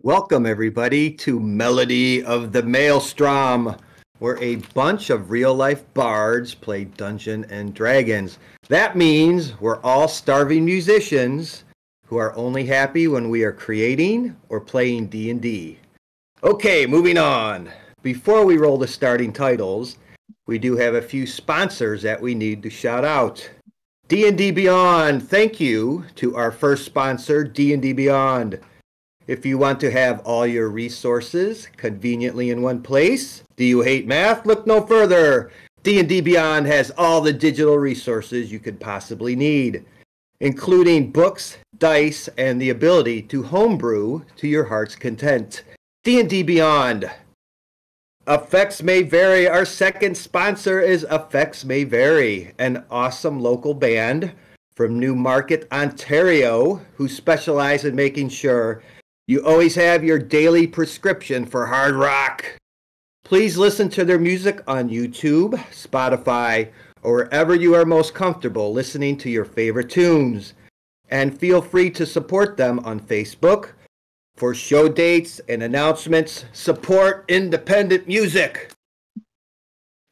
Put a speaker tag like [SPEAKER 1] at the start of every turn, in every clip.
[SPEAKER 1] Welcome, everybody, to Melody of the Maelstrom, where a bunch of real-life bards play Dungeons and Dragons. That means we're all starving musicians who are only happy when we are creating or playing D&D. Okay, moving on. Before we roll the starting titles, we do have a few sponsors that we need to shout out. D&D Beyond, thank you to our first sponsor, D&D Beyond. If you want to have all your resources conveniently in one place, do you hate math? Look no further. D&D Beyond has all the digital resources you could possibly need, including books, dice, and the ability to homebrew to your heart's content. D&D Beyond. Effects May Vary. Our second sponsor is Effects May Vary, an awesome local band from Newmarket, Ontario, who specialize in making sure you always have your daily prescription for hard rock. Please listen to their music on YouTube, Spotify, or wherever you are most comfortable listening to your favorite tunes. And feel free to support them on Facebook. For show dates and announcements, support independent music.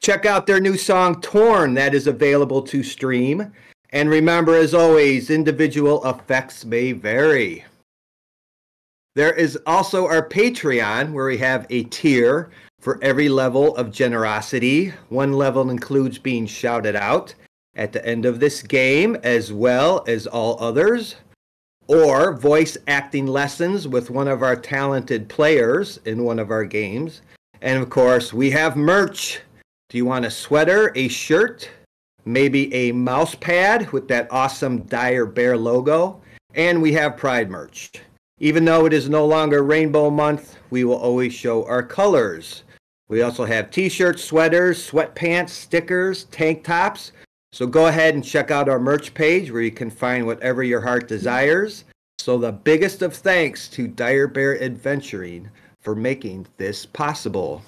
[SPEAKER 1] Check out their new song, Torn, that is available to stream. And remember, as always, individual effects may vary. There is also our Patreon, where we have a tier for every level of generosity. One level includes being shouted out at the end of this game, as well as all others, or voice acting lessons with one of our talented players in one of our games. And of course, we have merch. Do you want a sweater, a shirt, maybe a mouse pad with that awesome Dire Bear logo? And we have Pride merch. Even though it is no longer Rainbow Month, we will always show our colors. We also have t-shirts, sweaters, sweatpants, stickers, tank tops. So go ahead and check out our merch page where you can find whatever your heart desires. So the biggest of thanks to Dire Bear Adventuring for making this possible.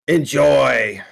[SPEAKER 1] Enjoy!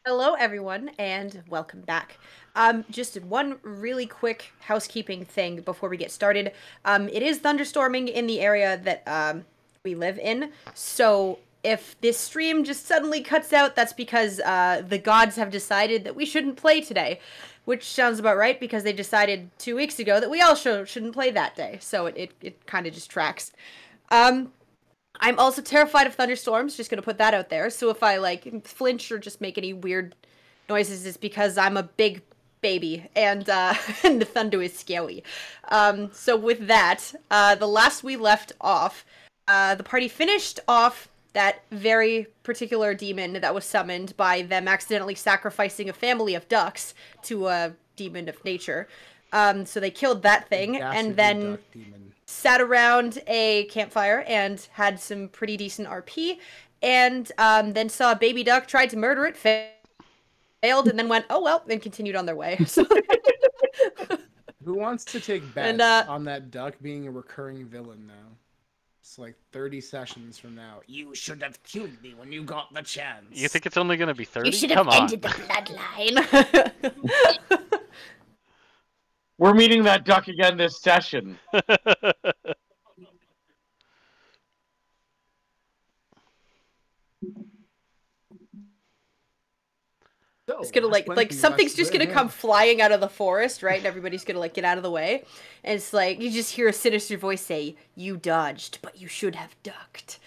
[SPEAKER 2] Hello, everyone, and welcome back. Just one really quick housekeeping thing before we get started. It is thunderstorming in the area that we live in, so if this stream just suddenly cuts out, that's because the gods have decided that we shouldn't play today, which sounds about right because they decided 2 weeks ago that we all shouldn't play that day, so it kind of just tracks. I'm also terrified of thunderstorms, just gonna put that out there. So if I, like, flinch or just make any weird noises, it's because I'm a big baby, and, and the thunder is scary. So with that, the last we left off, the party finished off that very particular demon that was summoned by them accidentally sacrificing a family of ducks to a demon of nature. So they killed that thing, and then sat around a campfire and had some pretty decent RP, and then saw a baby duck, tried to murder it, failed, and then went, oh well, and continued on their way. So
[SPEAKER 3] who wants to take bets on that duck being a recurring villain now? It's like 30 sessions from now. You should have killed me when you got the chance.
[SPEAKER 4] You think it's only going to be 30?
[SPEAKER 2] You should have ended the bloodline.
[SPEAKER 5] We're meeting that duck again this session.
[SPEAKER 2] It's gonna like something's just gonna come flying out of the forest, right? And everybody's gonna like get out of the way. And it's like you just hear a sinister voice say, "You dodged, but you should have ducked."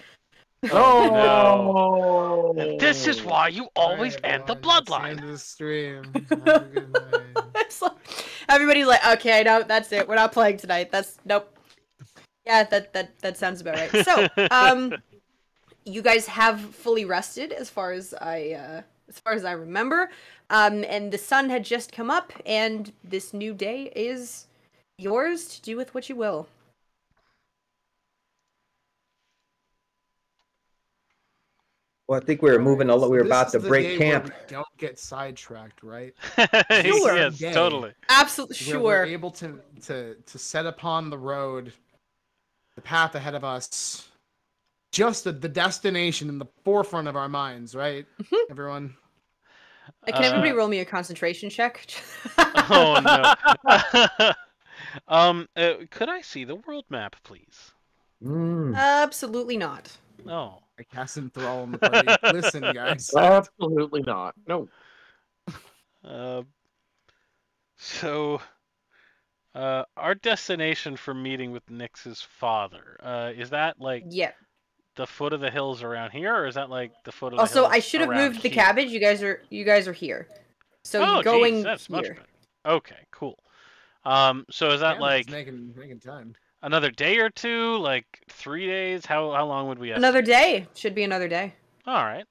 [SPEAKER 4] Oh no! And this is why you always end the bloodline.
[SPEAKER 3] End of the stream. Have a good night.
[SPEAKER 2] It's like, everybody's like, okay, no, that's it. We're not playing tonight. That's nope. Yeah, that sounds about right. So, you guys have fully rested, as far as I remember, and the sun had just come up, and this new day is yours to do with what you will.
[SPEAKER 1] Well, I think we were moving a lot. We were about to break camp.
[SPEAKER 3] We don't get sidetracked, right?
[SPEAKER 2] Sure.
[SPEAKER 4] Yes, totally.
[SPEAKER 2] Absolutely sure.
[SPEAKER 3] We're able to set upon the road, the path ahead of us, just the destination in the forefront of our minds, right? Mm-hmm. Everyone.
[SPEAKER 2] Can everybody roll me a concentration check?
[SPEAKER 4] Oh no. Could I see the world map, please?
[SPEAKER 2] Absolutely not.
[SPEAKER 4] No.
[SPEAKER 3] I cast enthrall in the party. Listen, guys.
[SPEAKER 5] Absolutely not. No.
[SPEAKER 4] So, our destination for meeting with Nyx's father, is that like the foot of the hills around here, or is that like the foot of the hills?
[SPEAKER 2] Also, I should have moved the cabbage. You guys are here. So you're going
[SPEAKER 4] that's
[SPEAKER 2] here.
[SPEAKER 4] Much better. Okay, cool. So is that like
[SPEAKER 3] making time?
[SPEAKER 4] Another day or two, like 3 days? How long would we estimate?
[SPEAKER 2] Another day. Should be another day.
[SPEAKER 4] All right.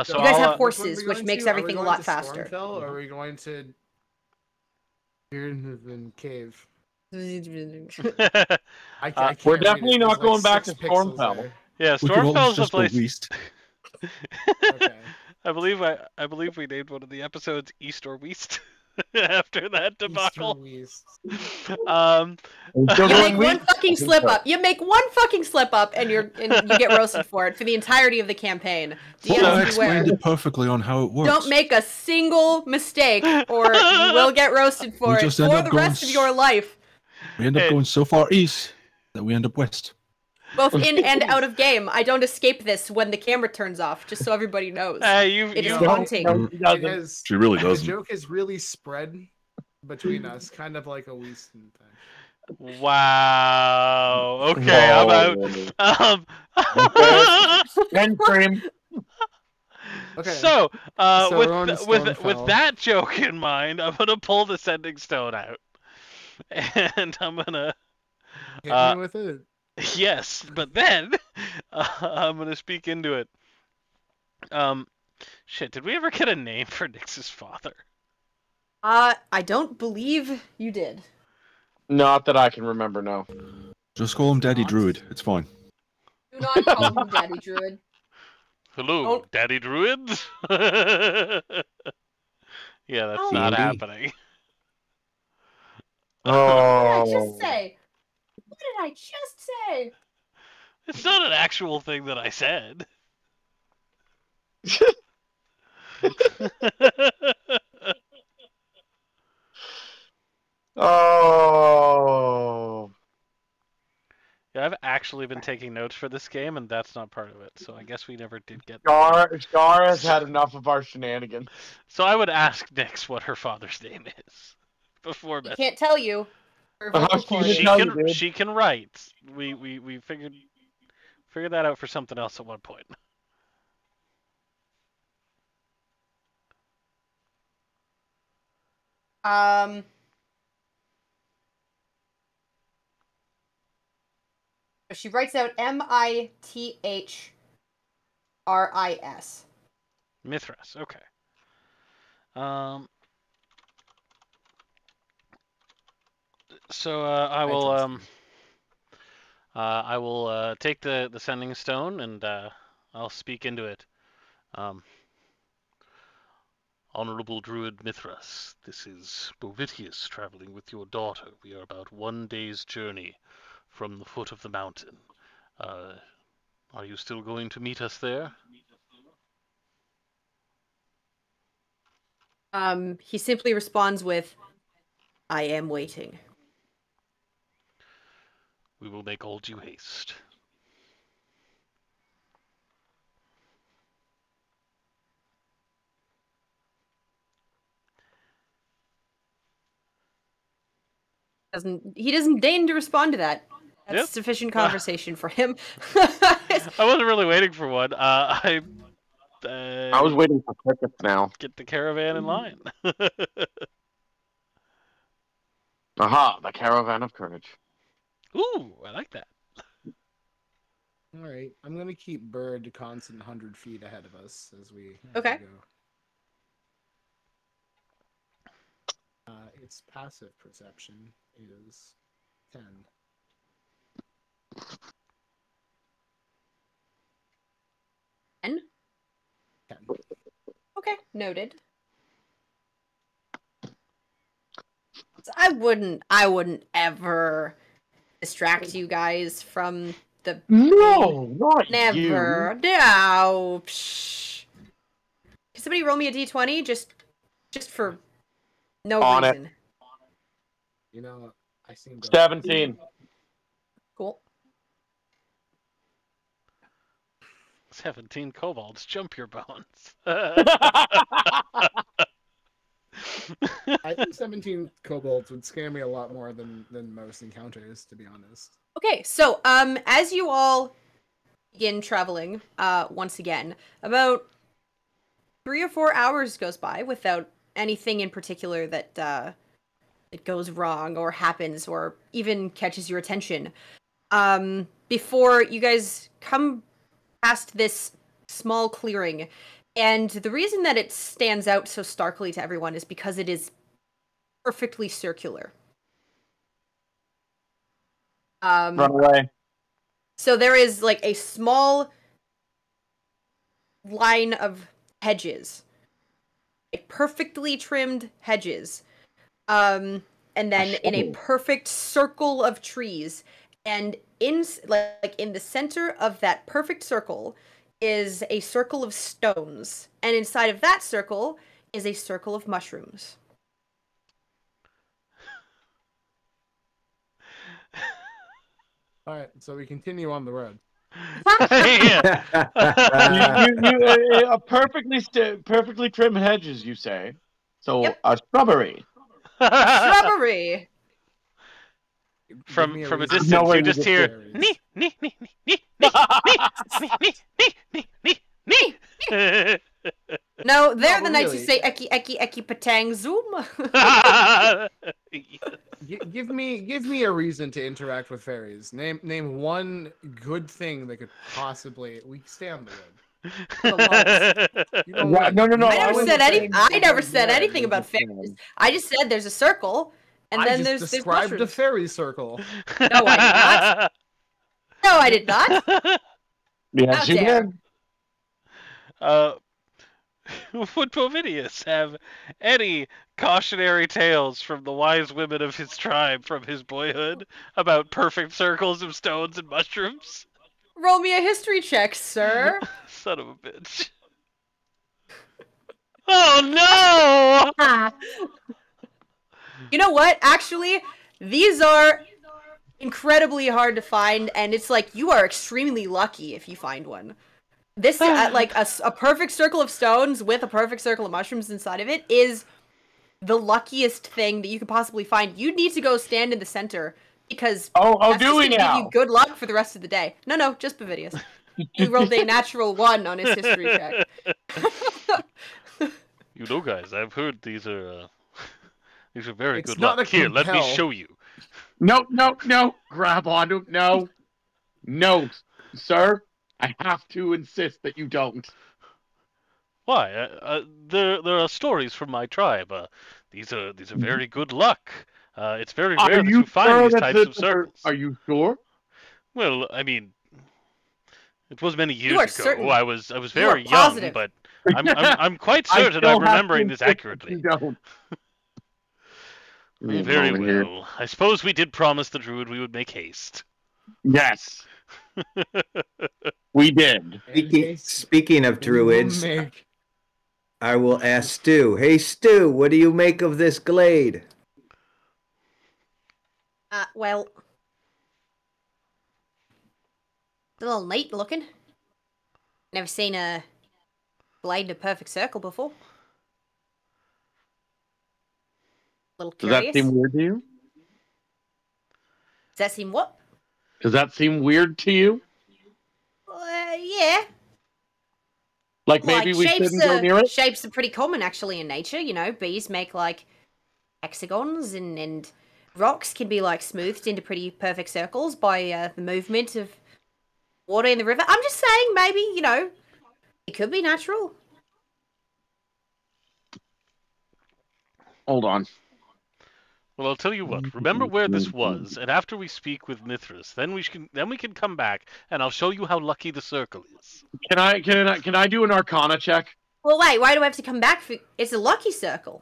[SPEAKER 4] So
[SPEAKER 2] you guys have horses, which makes everything a lot faster.
[SPEAKER 3] Stormfell, or are we going to here in the cave?
[SPEAKER 5] We're definitely not going back to Stormfell.
[SPEAKER 4] Yeah, Stormfell's the place.
[SPEAKER 6] East.
[SPEAKER 4] Okay. I believe we named one of the episodes East or West. After that debacle.
[SPEAKER 2] You make one fucking slip up. You make one fucking slip up, and you get roasted for it for the entirety of the campaign.
[SPEAKER 6] I explained it perfectly on how it works.
[SPEAKER 2] Don't make a single mistake, or you will get roasted for it for the rest of your life.
[SPEAKER 6] We end up going so far east that we end up west.
[SPEAKER 2] Both in and out of game. I don't escape this when the camera turns off, just so everybody knows. It is haunting.
[SPEAKER 6] She really doesn't.
[SPEAKER 3] The joke is really spread between us, kind of like a Wheaton thing.
[SPEAKER 4] Wow. Okay, I'm out.
[SPEAKER 5] End frame.
[SPEAKER 3] Okay.
[SPEAKER 4] So, with that joke in mind, I'm gonna pull the sending stone out, and I'm gonna
[SPEAKER 3] hit me with it.
[SPEAKER 4] Yes, but then I'm gonna speak into it. Shit, did we ever get a name for Nyx's father?
[SPEAKER 2] I don't believe you did.
[SPEAKER 5] Not that I can remember, no.
[SPEAKER 6] Just call him Daddy Druid. It's fine.
[SPEAKER 2] Do not call him Daddy Druid.
[SPEAKER 4] Hello, Daddy Druid? Yeah, that's not happening.
[SPEAKER 2] What did I just say? What did I just say?
[SPEAKER 4] It's not an actual thing that I said.
[SPEAKER 5] Oh.
[SPEAKER 4] Yeah, I've actually been taking notes for this game, and that's not part of it. So I guess we never did get.
[SPEAKER 5] Scar has had enough of our shenanigans.
[SPEAKER 4] So I would ask Nyx what her father's name is before.
[SPEAKER 2] He can't tell you.
[SPEAKER 4] She can write. We figured that out for something else at one point.
[SPEAKER 2] She writes out Mithras.
[SPEAKER 4] Mithras, okay. So I will take the sending stone and I'll speak into it. Honorable Druid Mithras, this is Bovitius traveling with your daughter. We are about 1 day's journey from the foot of the mountain. Are you still going to meet us there?
[SPEAKER 2] He simply responds with, I am waiting.
[SPEAKER 4] We will make all due haste.
[SPEAKER 2] He doesn't deign to respond to that. That's
[SPEAKER 4] Yep.
[SPEAKER 2] sufficient conversation for him.
[SPEAKER 4] I wasn't really waiting for one. I
[SPEAKER 5] was waiting for crickets now.
[SPEAKER 4] Get the caravan in line.
[SPEAKER 5] Aha, the caravan of courage.
[SPEAKER 4] Ooh, I like that.
[SPEAKER 3] All right, I'm gonna keep Bird constant 100 feet ahead of us as we
[SPEAKER 2] Okay.
[SPEAKER 3] go. Its passive perception is 10.
[SPEAKER 2] 10?
[SPEAKER 3] 10.
[SPEAKER 2] Okay, noted. So I wouldn't ever distract you guys from the
[SPEAKER 5] No, not
[SPEAKER 2] never. No. Psh. Can somebody roll me a d20 just for no
[SPEAKER 5] On it.
[SPEAKER 2] reason?
[SPEAKER 3] You know, I seem to
[SPEAKER 5] 17.
[SPEAKER 2] Cool.
[SPEAKER 4] 17 kobolds, jump your bones.
[SPEAKER 3] I think 17 kobolds would scare me a lot more than most encounters, to be honest.
[SPEAKER 2] Okay, so as you all begin traveling, once again, about 3 or 4 hours goes by without anything in particular that that goes wrong or happens or even catches your attention. Before you guys come past this small clearing, and the reason that it stands out so starkly to everyone is because it is perfectly circular.
[SPEAKER 5] Run away.
[SPEAKER 2] So there is like a small line of hedges, like perfectly trimmed hedges, and then in a perfect circle of trees, and in the center of that perfect circle is a circle of stones, and inside of that circle is a circle of mushrooms.
[SPEAKER 3] All right, so we continue on the road.
[SPEAKER 4] Yeah.
[SPEAKER 5] A perfectly trimmed hedges, you say? So
[SPEAKER 2] Yep.
[SPEAKER 5] a shrubbery.
[SPEAKER 2] Shrubbery.
[SPEAKER 4] From a
[SPEAKER 3] reason.
[SPEAKER 4] distance,
[SPEAKER 5] No way
[SPEAKER 4] you just hear
[SPEAKER 3] berries.
[SPEAKER 4] nee nee nee nee nee nee nee nee nee nee.
[SPEAKER 2] No, they're
[SPEAKER 3] No,
[SPEAKER 2] the
[SPEAKER 3] but
[SPEAKER 2] knights who
[SPEAKER 3] really-
[SPEAKER 2] say eki eki eki patang zoom.
[SPEAKER 3] Give me a reason to interact with fairies. Name one good thing they could possibly. We stay on the road. You know what?
[SPEAKER 5] No.
[SPEAKER 2] I never
[SPEAKER 5] wasn't
[SPEAKER 2] said any.
[SPEAKER 5] saying
[SPEAKER 2] I
[SPEAKER 5] that
[SPEAKER 2] never
[SPEAKER 5] was
[SPEAKER 2] said
[SPEAKER 5] bad.
[SPEAKER 2] anything about fairies. I just said there's a circle, and
[SPEAKER 3] I
[SPEAKER 2] then
[SPEAKER 3] just
[SPEAKER 2] there's
[SPEAKER 3] described the
[SPEAKER 2] mushrooms.
[SPEAKER 3] fairy circle.
[SPEAKER 2] No, I did not. No, I did not.
[SPEAKER 5] Yes,
[SPEAKER 2] How
[SPEAKER 5] you
[SPEAKER 2] dare.
[SPEAKER 5] did.
[SPEAKER 4] Would Bovidius have any cautionary tales from the wise women of his tribe from his boyhood about perfect circles of stones and mushrooms?
[SPEAKER 2] Roll me a history check, sir.
[SPEAKER 4] Son of a bitch. Oh no!
[SPEAKER 2] You know what? Actually, these are incredibly hard to find, and it's like you are extremely lucky if you find one. This, like, a perfect circle of stones with a perfect circle of mushrooms inside of it is the luckiest thing that you could possibly find. You need to go stand in the center, because that's just gonna give you good luck for the rest of the day. No, just Bovidius. He rolled a natural 1 on his history check.
[SPEAKER 4] You know, guys, I've heard these are very
[SPEAKER 3] It's
[SPEAKER 4] good
[SPEAKER 3] not
[SPEAKER 4] luck.
[SPEAKER 3] a
[SPEAKER 4] Here, let me
[SPEAKER 3] compel.
[SPEAKER 4] show you.
[SPEAKER 5] No. Grab onto no, sir. I have to insist that you don't.
[SPEAKER 4] Why? There are stories from my tribe. These are very good luck. It's very rare that you find these types of circles.
[SPEAKER 5] Are you sure?
[SPEAKER 4] Well, I mean, it was many
[SPEAKER 2] You
[SPEAKER 4] years
[SPEAKER 2] are
[SPEAKER 4] ago.
[SPEAKER 2] certain.
[SPEAKER 4] I was
[SPEAKER 2] You are
[SPEAKER 4] very young,
[SPEAKER 2] positive.
[SPEAKER 4] but I'm quite
[SPEAKER 5] I
[SPEAKER 4] certain
[SPEAKER 5] still
[SPEAKER 4] I'm
[SPEAKER 5] have to
[SPEAKER 4] remembering this
[SPEAKER 5] insist that
[SPEAKER 4] accurately.
[SPEAKER 5] You don't.
[SPEAKER 4] Very
[SPEAKER 5] Over here.
[SPEAKER 4] well. I suppose we did promise the druid we would make haste.
[SPEAKER 5] Yes, we did.
[SPEAKER 1] Speaking of druids,
[SPEAKER 3] Make-
[SPEAKER 1] I will ask Stu. Hey, Stu, what do you make of this glade?
[SPEAKER 2] Well, it's a little neat looking. Never seen a glide in a perfect circle before. A little
[SPEAKER 5] Does that
[SPEAKER 2] curious.
[SPEAKER 5] seem weird to you?
[SPEAKER 2] Does that seem what?
[SPEAKER 5] Does that seem weird to you?
[SPEAKER 2] Yeah.
[SPEAKER 5] Like maybe we shouldn't go near it?
[SPEAKER 2] Shapes are pretty common, actually, in nature. You know, bees make, like, hexagons, and rocks can be, like, smoothed into pretty perfect circles by the movement of water in the river. I'm just saying, maybe, you know, it could be natural.
[SPEAKER 5] Hold on.
[SPEAKER 4] Well, I'll tell you what. Remember where this was, and after we speak with Mithras, then we can come back, and I'll show you how lucky the circle is.
[SPEAKER 5] Can I do an Arcana check?
[SPEAKER 2] Well, wait. Why do I have to come back? It's a lucky circle.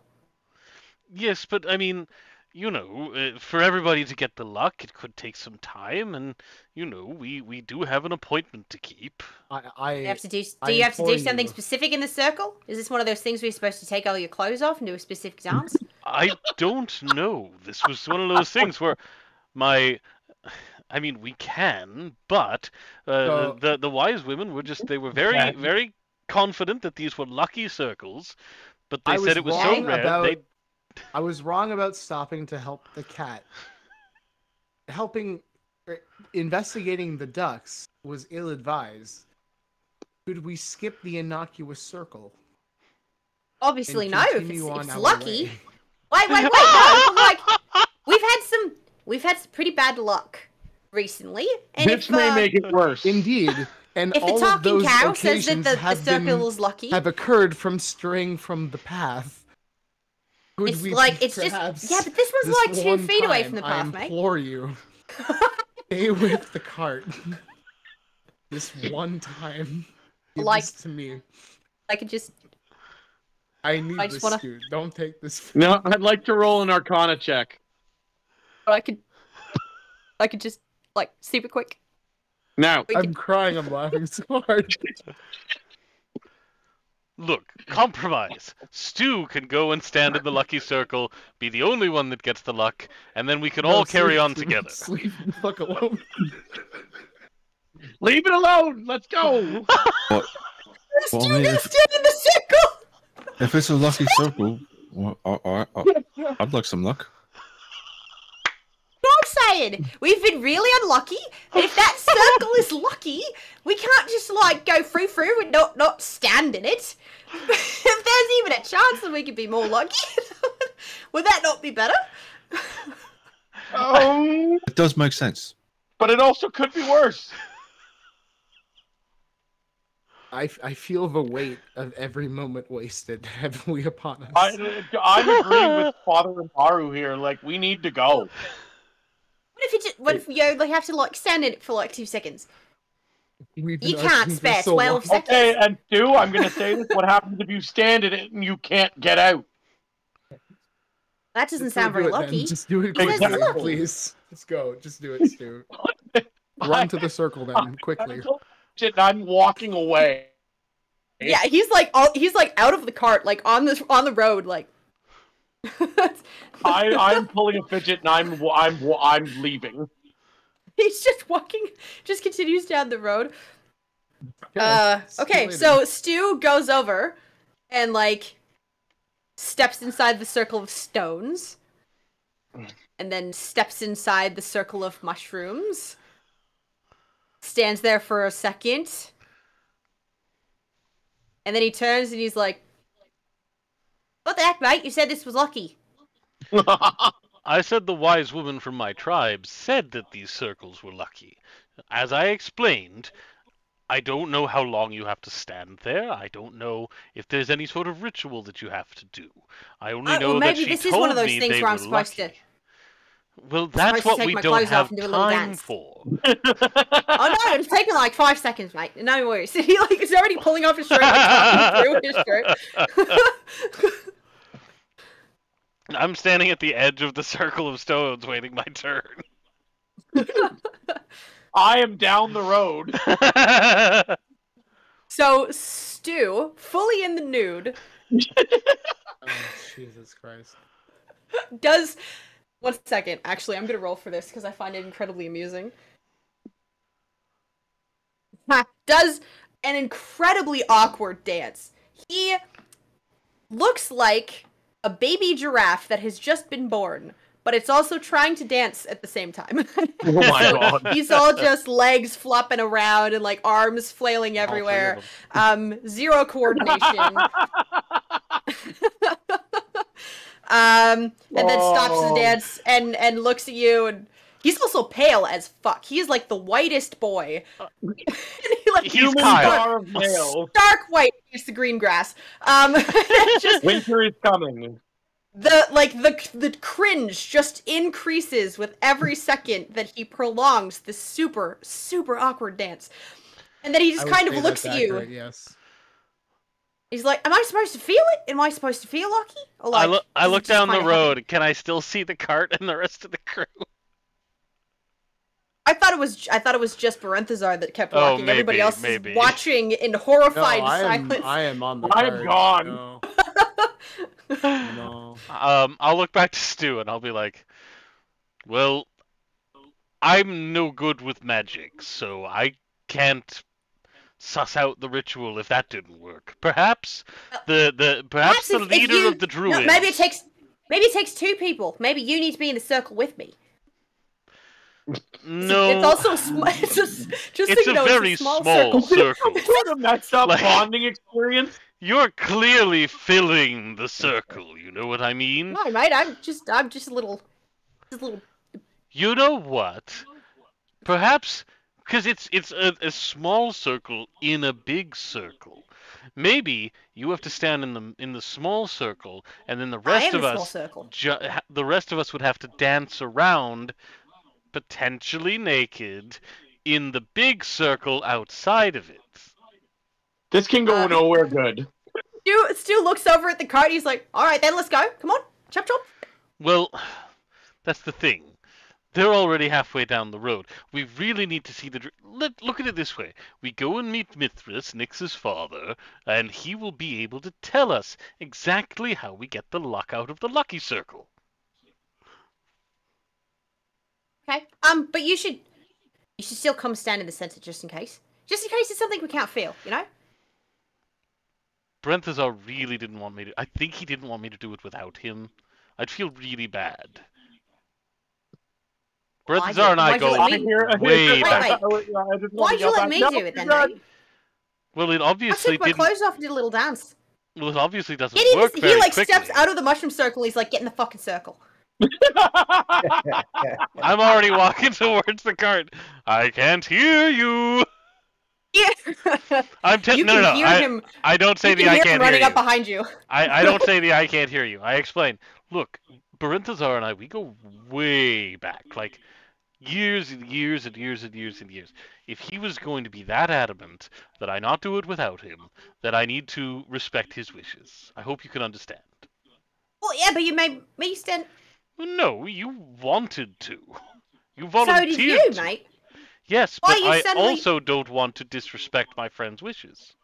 [SPEAKER 4] Yes, but I mean, you know, for everybody to get the luck, it could take some time, and you know, we do have an appointment to keep.
[SPEAKER 2] Do you have to do something specific in the circle? Is this one of those things where you're supposed to take all your clothes off and do a specific dance?
[SPEAKER 4] I don't know. This was one of those things where I mean, we can, but the wise women they were very, very confident that these were lucky circles, but they said it was so rare.
[SPEAKER 3] I was wrong about stopping to help the cat. Investigating the ducks was ill-advised. Could we skip the innocuous circle?
[SPEAKER 2] Obviously, no. If it's lucky. Wait, no. Like, we've had some pretty bad luck recently. And
[SPEAKER 5] this may make it worse.
[SPEAKER 3] Indeed. And
[SPEAKER 2] if
[SPEAKER 3] all
[SPEAKER 2] the talking
[SPEAKER 3] of those
[SPEAKER 2] cow says that the
[SPEAKER 3] circle
[SPEAKER 2] is lucky,
[SPEAKER 3] have occurred from straying from the path.
[SPEAKER 2] It's just yeah, but this was like 2 feet away from the path, mate.
[SPEAKER 3] I implore you, stay with the cart. This one time, give this to me.
[SPEAKER 2] I could just.
[SPEAKER 3] I need this, dude. Don't take this.
[SPEAKER 5] No, I'd like to roll an Arcana check.
[SPEAKER 2] But I could just like super quick.
[SPEAKER 5] Now
[SPEAKER 3] I'm crying. I'm laughing so hard.
[SPEAKER 4] Look, compromise. Stu can go and stand in the lucky circle, be the only one that gets the luck, and then we can all carry on together.
[SPEAKER 3] Leave the fuck alone.
[SPEAKER 5] Leave it alone. Let's go.
[SPEAKER 2] Stu gonna stand in the circle.
[SPEAKER 6] If it's a lucky circle, well, I'd like some luck.
[SPEAKER 2] I'm saying we've been really unlucky, and if that circle is lucky, we can't just like go through and not stand in it. If there's even a chance that we could be more lucky, would that not be better?
[SPEAKER 6] It does make sense,
[SPEAKER 5] but it also could be worse.
[SPEAKER 3] I feel the weight of every moment wasted heavily upon us.
[SPEAKER 5] I'm agreeing with Father and Haru here. Like, we need to go.
[SPEAKER 2] What if you only have to like stand in it for like 2 seconds? You can't spare 12 seconds.
[SPEAKER 5] Okay, and Stu, I'm gonna say this. What happens if you stand in it and you can't get out?
[SPEAKER 2] That doesn't sound very lucky.
[SPEAKER 3] Then. Just do it quickly, please. Let's go. Just do it, Stu. Run to the circle then, quickly.
[SPEAKER 5] I'm walking away.
[SPEAKER 2] Yeah, he's like out of the cart, like on the road, like.
[SPEAKER 5] I'm pulling a fidget and I'm leaving.
[SPEAKER 2] He's just walking, just continues down the road. Okay, so Stu goes over and like steps inside the circle of stones, and then steps inside the circle of mushrooms. Stands there for a second, and then he turns and he's like, "What the heck, mate? You said this was lucky."
[SPEAKER 4] I said the wise woman from my tribe said that these circles were lucky. As I explained, I don't know how long you have to stand there. I don't know if there's any sort of ritual that you have to do. I only know that she
[SPEAKER 2] this
[SPEAKER 4] told
[SPEAKER 2] is one of those
[SPEAKER 4] me
[SPEAKER 2] things
[SPEAKER 4] they
[SPEAKER 2] where I'm
[SPEAKER 4] were
[SPEAKER 2] supposed
[SPEAKER 4] lucky.
[SPEAKER 2] to.
[SPEAKER 4] Well, that's what we don't have time for.
[SPEAKER 2] Oh no, it's taken like 5 seconds, mate. No worries. He like is already pulling off his shirt, like through his shirt.
[SPEAKER 4] I'm standing at the edge of the circle of stones waiting my turn.
[SPEAKER 5] I am down the road.
[SPEAKER 2] So, Stu, fully in the nude.
[SPEAKER 3] Oh, Jesus Christ.
[SPEAKER 2] Does... 1 second. Actually, I'm gonna roll for this because I find it incredibly amusing. Does an incredibly awkward dance. He looks like a baby giraffe that has just been born, but it's also trying to dance at the same time.
[SPEAKER 5] Oh my god.
[SPEAKER 2] He's all just legs flopping around and like arms flailing everywhere. Zero coordination. And then stops the dance and looks at you, and he's also pale as fuck. He's like the whitest boy. And
[SPEAKER 4] he's Kyle.
[SPEAKER 2] Stark white against the green grass. Just,
[SPEAKER 5] winter is coming.
[SPEAKER 2] The cringe just increases with every second that he prolongs this super, super awkward dance. And then he just kind of looks at you.
[SPEAKER 3] Yes.
[SPEAKER 2] He's like, am I supposed to feel it? Am I supposed to feel lucky? Or like,
[SPEAKER 4] I look down the road. Can I still see the cart and the rest of the crew?
[SPEAKER 2] I thought it was just Barenthazar that kept walking.
[SPEAKER 4] Maybe,
[SPEAKER 2] Everybody else is watching in horrified silence.
[SPEAKER 3] I am on the
[SPEAKER 5] I'm gone.
[SPEAKER 3] No.
[SPEAKER 4] I'll look back to Stu and I'll be like, well, I'm no good with magic, so I can't suss out the ritual if that didn't work. Perhaps the leader of the druids.
[SPEAKER 2] No, maybe it takes two people. Maybe you need to be in the circle with me.
[SPEAKER 4] No,
[SPEAKER 2] it's also it's a
[SPEAKER 4] very small circle.
[SPEAKER 5] What a messed up bonding experience.
[SPEAKER 4] You're clearly filling the circle. You know what I mean?
[SPEAKER 2] No, mate. I'm just a little.
[SPEAKER 4] You know what? Perhaps because it's a small circle in a big circle. Maybe you have to stand in the small circle, and then the rest of us would have to dance around, potentially naked, in the big circle outside of it.
[SPEAKER 5] This can go nowhere good.
[SPEAKER 2] Stu looks over at the cart. He's like, "All right, then let's go. Come on, chop chop."
[SPEAKER 4] Well, that's the thing. They're already halfway down the road. We really need to see look at it this way. We go and meet Mithras, Nyx's father, and he will be able to tell us exactly how we get the luck out of the lucky circle.
[SPEAKER 2] Okay. But you should still come stand in the center just in case. Just in case it's something we can't feel, you know?
[SPEAKER 4] Barenthazar really didn't want me to. I think he didn't want me to do it without him. I'd feel really bad. Barenthazar and I go way back.
[SPEAKER 2] Why'd you let me do it then, mate?
[SPEAKER 4] Well, it obviously didn't.
[SPEAKER 2] I took my clothes off and did a little dance.
[SPEAKER 4] Well, it obviously doesn't work very quickly.
[SPEAKER 2] Steps out of the mushroom circle. He's like, get in the fucking circle.
[SPEAKER 4] I'm already walking towards the cart. I can't hear you.
[SPEAKER 2] Yeah.
[SPEAKER 4] No. I don't say the I can't hear you.
[SPEAKER 2] Running up behind you.
[SPEAKER 4] I don't say the I can't hear you. I explain. Look, Barenthazar and I, we go way back, like years and years and years and years and years. If he was going to be that adamant that I not do it without him, that I need to respect his wishes. I hope you can understand.
[SPEAKER 2] Well, yeah, but you made me stand.
[SPEAKER 4] No, you wanted to. You volunteered.
[SPEAKER 2] So did you, mate.
[SPEAKER 4] Yes, but I also don't want to disrespect my friend's wishes.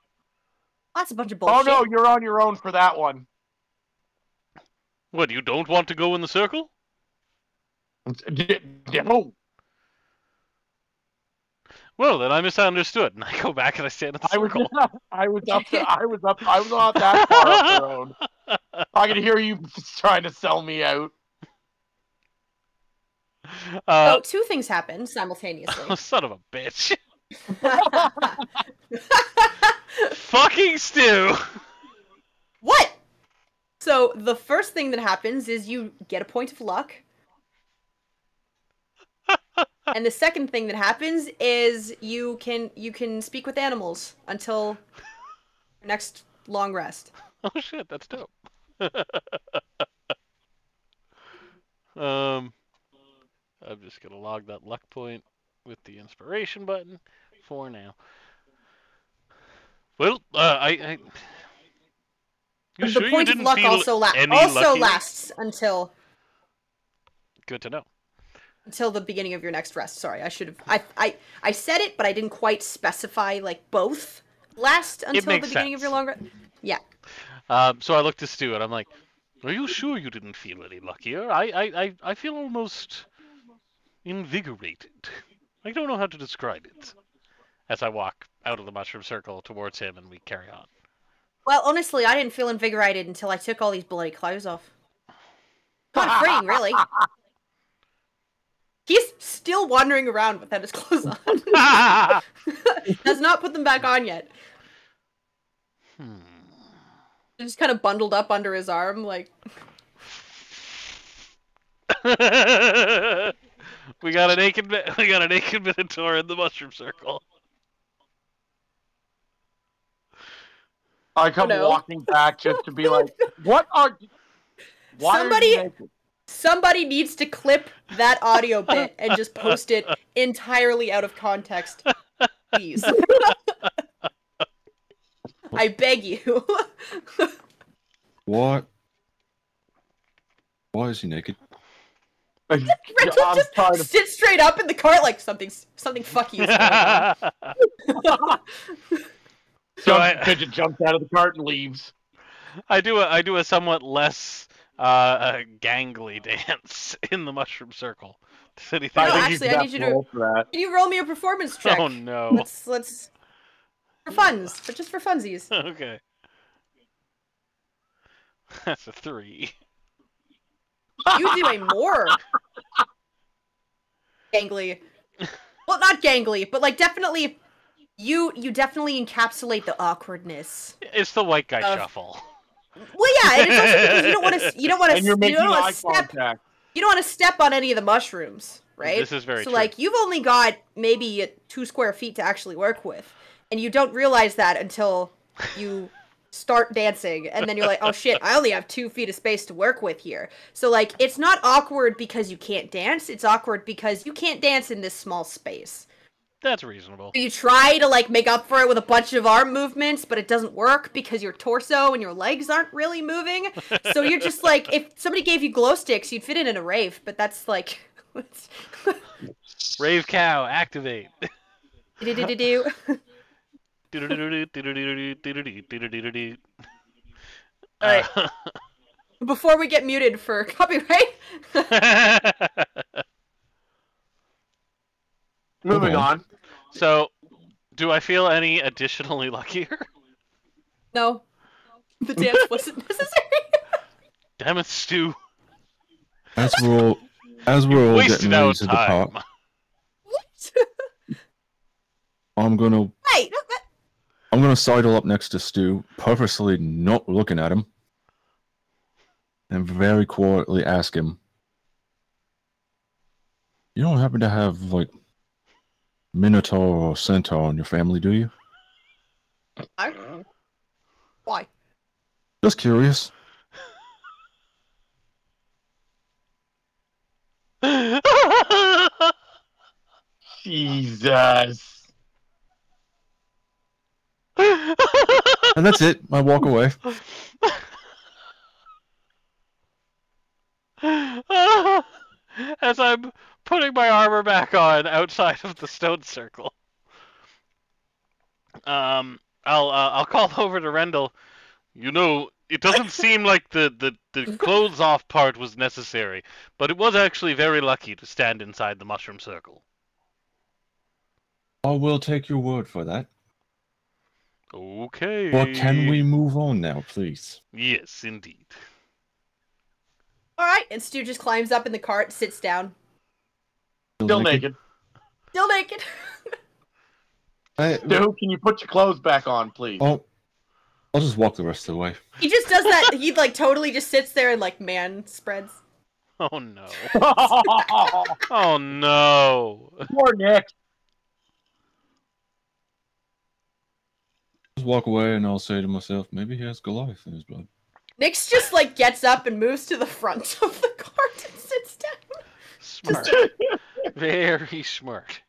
[SPEAKER 2] That's a bunch of bullshit.
[SPEAKER 5] Oh no, you're on your own for that one.
[SPEAKER 4] What, you don't want to go in the circle?
[SPEAKER 5] No.
[SPEAKER 4] Well, then I misunderstood, and I go back and I stand in the circle.
[SPEAKER 5] I was not that far up the road. I can hear you trying to sell me out.
[SPEAKER 2] So two things happen simultaneously.
[SPEAKER 4] Oh, son of a bitch. Fucking Stu!
[SPEAKER 2] What? So the first thing that happens is you get a point of luck. And the second thing that happens is you can speak with animals until your next long rest.
[SPEAKER 4] Oh shit, that's dope. I'm just gonna log that luck point with the inspiration button for now. Well, the sure
[SPEAKER 2] point of luck also lasts until.
[SPEAKER 4] Good to know.
[SPEAKER 2] Until the beginning of your next rest. Sorry, I should have. I said it, but I didn't quite specify like both last until the beginning of your long rest. Yeah.
[SPEAKER 4] So I looked to Stu and I'm like, "Are you sure you didn't feel any luckier? I feel almost invigorated. I don't know how to describe it." As I walk out of the mushroom circle towards him and we carry on.
[SPEAKER 2] Well, honestly, I didn't feel invigorated until I took all these bloody clothes off. Kind of freeing, really. He's still wandering around without his clothes on. Has not put them back on yet. Just kind of bundled up under his arm, like.
[SPEAKER 4] We got a naked Minotaur in the mushroom circle.
[SPEAKER 5] I come walking back just to be like, "What are? Why are you naked?"
[SPEAKER 2] Somebody needs to clip that audio bit and just post it entirely out of context, please. I beg you.
[SPEAKER 6] What? Why is he naked?
[SPEAKER 2] Rental just sits straight up in the cart like something fucky is going on.
[SPEAKER 5] So Fidget jumps out of the cart and leaves.
[SPEAKER 4] I do a somewhat less gangly dance in the mushroom circle. Does anything?
[SPEAKER 2] No, actually, I need you to. Can you roll me a performance check?
[SPEAKER 4] Oh no!
[SPEAKER 2] Let's for funs, but just for funsies.
[SPEAKER 4] Okay. That's a 3.
[SPEAKER 2] You do a more gangly. Well, not gangly, but like definitely. You definitely encapsulate the awkwardness.
[SPEAKER 4] It's the white guy shuffle.
[SPEAKER 2] Well, yeah, and it's also because you don't want to step on any of the mushrooms, right?
[SPEAKER 4] This is very true.
[SPEAKER 2] So like you've only got maybe 2 square feet to actually work with, and you don't realize that until you start dancing, and then you're like, oh shit, I only have 2 feet of space to work with here. So like it's not awkward because you can't dance, it's awkward because you can't dance in this small space.
[SPEAKER 4] That's reasonable.
[SPEAKER 2] You try to like make up for it with a bunch of arm movements, but it doesn't work because your torso and your legs aren't really moving. So you're just like, if somebody gave you glow sticks, you'd fit in a rave, but that's like...
[SPEAKER 4] Rave cow, activate.
[SPEAKER 2] Do-do-do-do-do. Alright. Before we get muted for copyright...
[SPEAKER 5] Moving on.
[SPEAKER 4] So, do I feel any additionally luckier?
[SPEAKER 2] No. The dance wasn't necessary.
[SPEAKER 4] Damn it, Stu.
[SPEAKER 6] As we're all getting ready to depart,
[SPEAKER 2] What?
[SPEAKER 6] I'm gonna
[SPEAKER 2] Hey,
[SPEAKER 6] sidle up next to Stu, purposely not looking at him, and very quietly ask him, "You don't happen to have like Minotaur or Centaur in your family, do you?"
[SPEAKER 2] Why?
[SPEAKER 6] Just curious.
[SPEAKER 5] Jesus.
[SPEAKER 6] And that's it. I walk away.
[SPEAKER 4] As I'm putting my armor back on outside of the stone circle, I'll call over to Rendell. You know, it doesn't seem like the clothes off part was necessary, but it was actually very lucky to stand inside the mushroom circle.
[SPEAKER 6] I will take your word for that.
[SPEAKER 4] Okay.
[SPEAKER 6] But can we move on now, please?
[SPEAKER 4] Yes, indeed.
[SPEAKER 2] Alright, and Stu just climbs up in the cart, sits down.
[SPEAKER 5] Still naked.
[SPEAKER 2] Still naked.
[SPEAKER 5] Stu, can you put your clothes back on, please?
[SPEAKER 6] Oh, I'll just walk the rest of the way.
[SPEAKER 2] He just does that. He like totally just sits there and like man spreads.
[SPEAKER 4] Oh no. Oh no.
[SPEAKER 5] Poor Nick.
[SPEAKER 6] Just walk away and I'll say to myself, maybe he has Goliath in his blood.
[SPEAKER 2] Nyx just like gets up and moves to the front of the cart and sits down.
[SPEAKER 4] Smart. Very smart.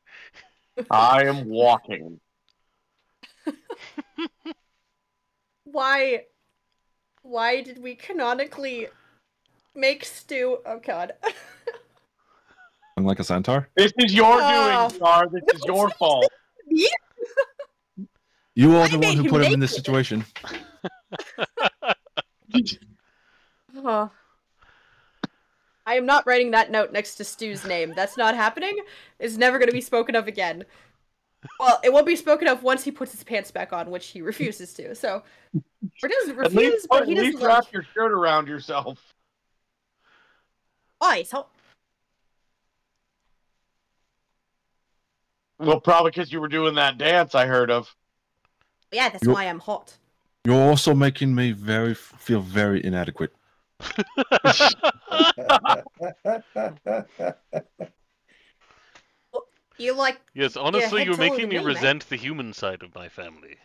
[SPEAKER 5] I am walking.
[SPEAKER 2] Why did we canonically make Stu? Oh god.
[SPEAKER 6] I'm like a centaur?
[SPEAKER 5] This is your doing, Star. This is your fault.
[SPEAKER 2] Yeah.
[SPEAKER 6] You are the one who put him in this situation.
[SPEAKER 2] Oh. I am not writing that note next to Stu's name. That's not happening. It's never going to be spoken of again. Well, it won't be spoken of once he puts his pants back on, which he refuses to. So, or doesn't refuse, but he doesn't.
[SPEAKER 5] At least wrap your shirt around yourself.
[SPEAKER 2] Why? So.
[SPEAKER 5] Well, probably because you were doing that dance I heard of.
[SPEAKER 2] Yeah, that's why I'm hot.
[SPEAKER 6] You're also making me feel very inadequate.
[SPEAKER 2] You like...
[SPEAKER 4] Yes, honestly, you're making me resent the human side of my family.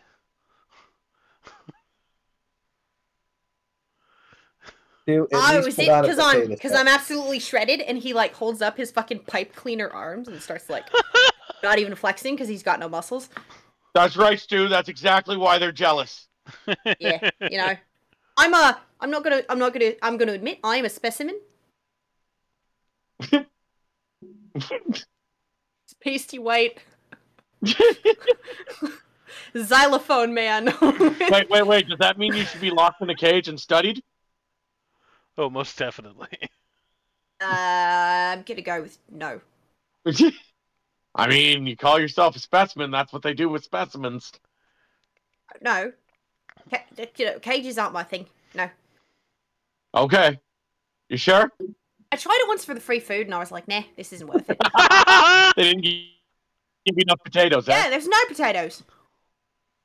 [SPEAKER 2] Was it because I'm absolutely shredded, and he like holds up his fucking pipe cleaner arms and starts like not even flexing because he's got no muscles.
[SPEAKER 5] That's right, Stu. That's exactly why they're jealous.
[SPEAKER 2] Yeah, you know, I'm gonna admit I am a specimen. Pasty white. Xylophone man.
[SPEAKER 5] Wait. Does that mean you should be locked in a cage and studied?
[SPEAKER 4] Oh, most definitely.
[SPEAKER 2] I'm gonna go with no.
[SPEAKER 5] I mean, you call yourself a specimen, that's what they do with specimens.
[SPEAKER 2] No. You know, cages aren't my thing. No.
[SPEAKER 5] Okay. You sure?
[SPEAKER 2] I tried it once for the free food, and I was like, nah, this isn't worth it.
[SPEAKER 5] They didn't give you enough potatoes,
[SPEAKER 2] Yeah, there's no potatoes.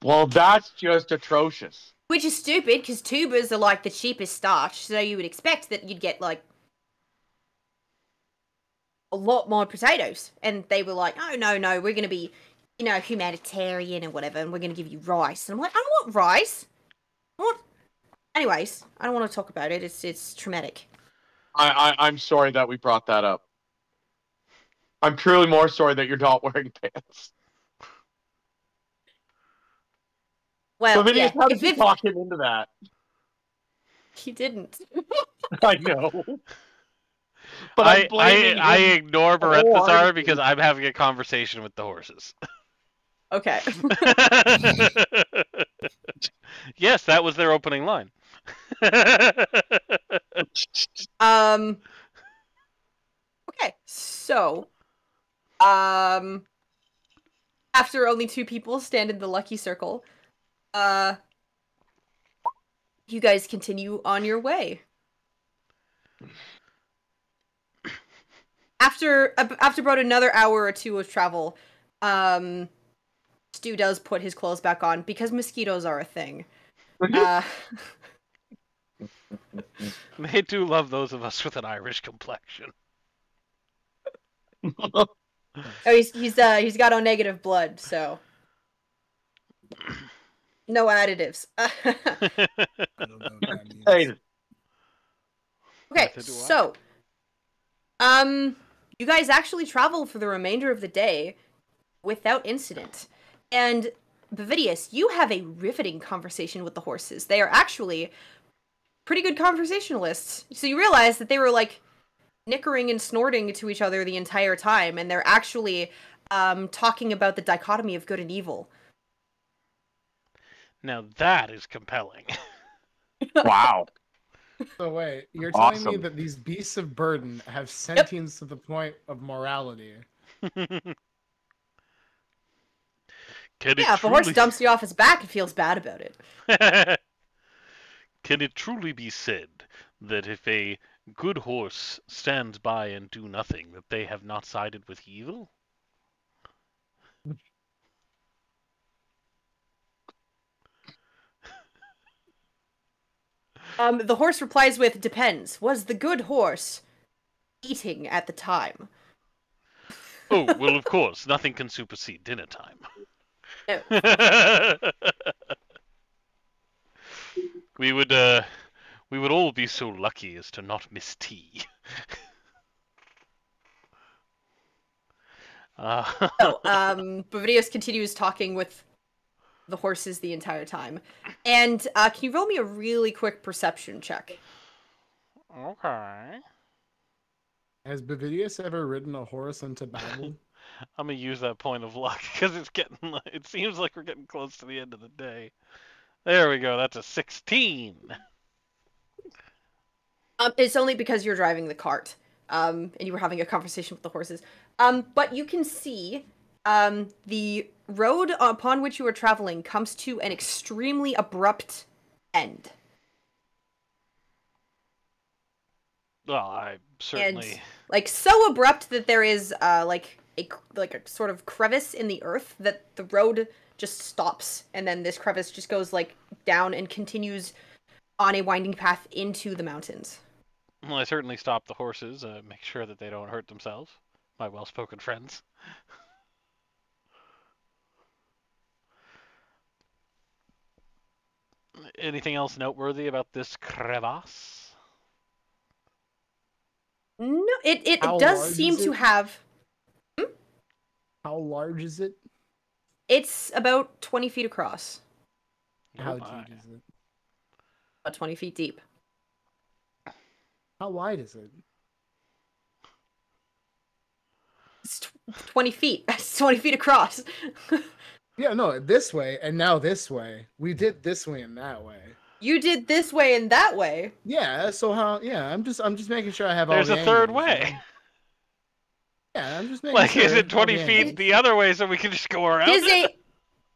[SPEAKER 5] Well, that's just atrocious.
[SPEAKER 2] Which is stupid, because tubers are like the cheapest starch, so you would expect that you'd get like a lot more potatoes. And they were like, oh, no, we're going to be, you know, humanitarian and whatever, and we're going to give you rice. And I'm like, I don't want rice. Anyways, I don't want to talk about it. It's traumatic.
[SPEAKER 5] I'm sorry that we brought that up. I'm truly more sorry that you're not wearing pants.
[SPEAKER 2] Well,
[SPEAKER 5] so,
[SPEAKER 2] yeah.
[SPEAKER 5] How did you talk him into that?
[SPEAKER 2] He didn't.
[SPEAKER 5] I know. But
[SPEAKER 4] I ignore Berethazar because I'm having a conversation with the horses.
[SPEAKER 2] Okay.
[SPEAKER 4] Yes, that was their opening line.
[SPEAKER 2] Okay, so after only 2 people stand in the lucky circle, you guys continue on your way. After about another hour or 2 of travel, Stu does put his clothes back on because mosquitoes are a thing.
[SPEAKER 4] They do love those of us with an Irish complexion.
[SPEAKER 2] Oh, he's got O negative blood, so no additives.
[SPEAKER 3] I don't know what that means.
[SPEAKER 2] Okay, so you guys actually travel for the remainder of the day without incident. And Bavidius, you have a riveting conversation with the horses. They are actually pretty good conversationalists. So you realize that they were like nickering and snorting to each other the entire time, and they're actually talking about the dichotomy of good and evil.
[SPEAKER 4] Now that is compelling.
[SPEAKER 5] Wow.
[SPEAKER 3] So wait, you're telling me that these beasts of burden have sentience to the point of morality?
[SPEAKER 2] If a horse dumps you off his back, it feels bad about it.
[SPEAKER 4] Can it truly be said that if a good horse stands by and do nothing, that they have not sided with evil?
[SPEAKER 2] The horse replies with, depends. Was the good horse eating at the time?
[SPEAKER 4] Oh, well, of course. Nothing can supersede dinner time.
[SPEAKER 2] No.
[SPEAKER 4] We would all be so lucky as to not miss tea.
[SPEAKER 2] Bavidius continues talking with the horses the entire time. And can you roll me a really quick perception check?
[SPEAKER 4] Okay.
[SPEAKER 3] Has Bavidius ever ridden a horse into battle?
[SPEAKER 4] I'm gonna use that point of luck because it seems like we're getting close to the end of the day. There we go. That's a 16.
[SPEAKER 2] It's only because you're driving the cart, and you were having a conversation with the horses. But you can see, the road upon which you are traveling comes to an extremely abrupt end.
[SPEAKER 4] Well, I certainly...
[SPEAKER 2] And, like, so abrupt that there is, like, like a sort of crevice in the earth that the road just stops, and then this crevice just goes like down and continues on a winding path into the mountains.
[SPEAKER 4] Well, I certainly stop the horses, make sure that they don't hurt themselves. My well-spoken friends. Anything else noteworthy about this crevasse?
[SPEAKER 2] No, it does seem to have.
[SPEAKER 3] How large is it?
[SPEAKER 2] It's about 20 feet across.
[SPEAKER 3] How deep is it?
[SPEAKER 2] About 20 feet deep.
[SPEAKER 3] How wide is it?
[SPEAKER 2] It's 20 feet. It's 20 feet across.
[SPEAKER 3] Yeah, no, this way and now this way. We did this way and that way.
[SPEAKER 2] You did this way and that way.
[SPEAKER 3] Yeah, so how? Yeah, I'm just making sure I have
[SPEAKER 4] There's
[SPEAKER 3] all the
[SPEAKER 4] a third
[SPEAKER 3] angles,
[SPEAKER 4] way.
[SPEAKER 3] you know? Yeah, I'm just making
[SPEAKER 4] Like,
[SPEAKER 3] sure.
[SPEAKER 4] is it 20
[SPEAKER 3] all
[SPEAKER 4] feet
[SPEAKER 3] angles.
[SPEAKER 4] the other way so we can just go around?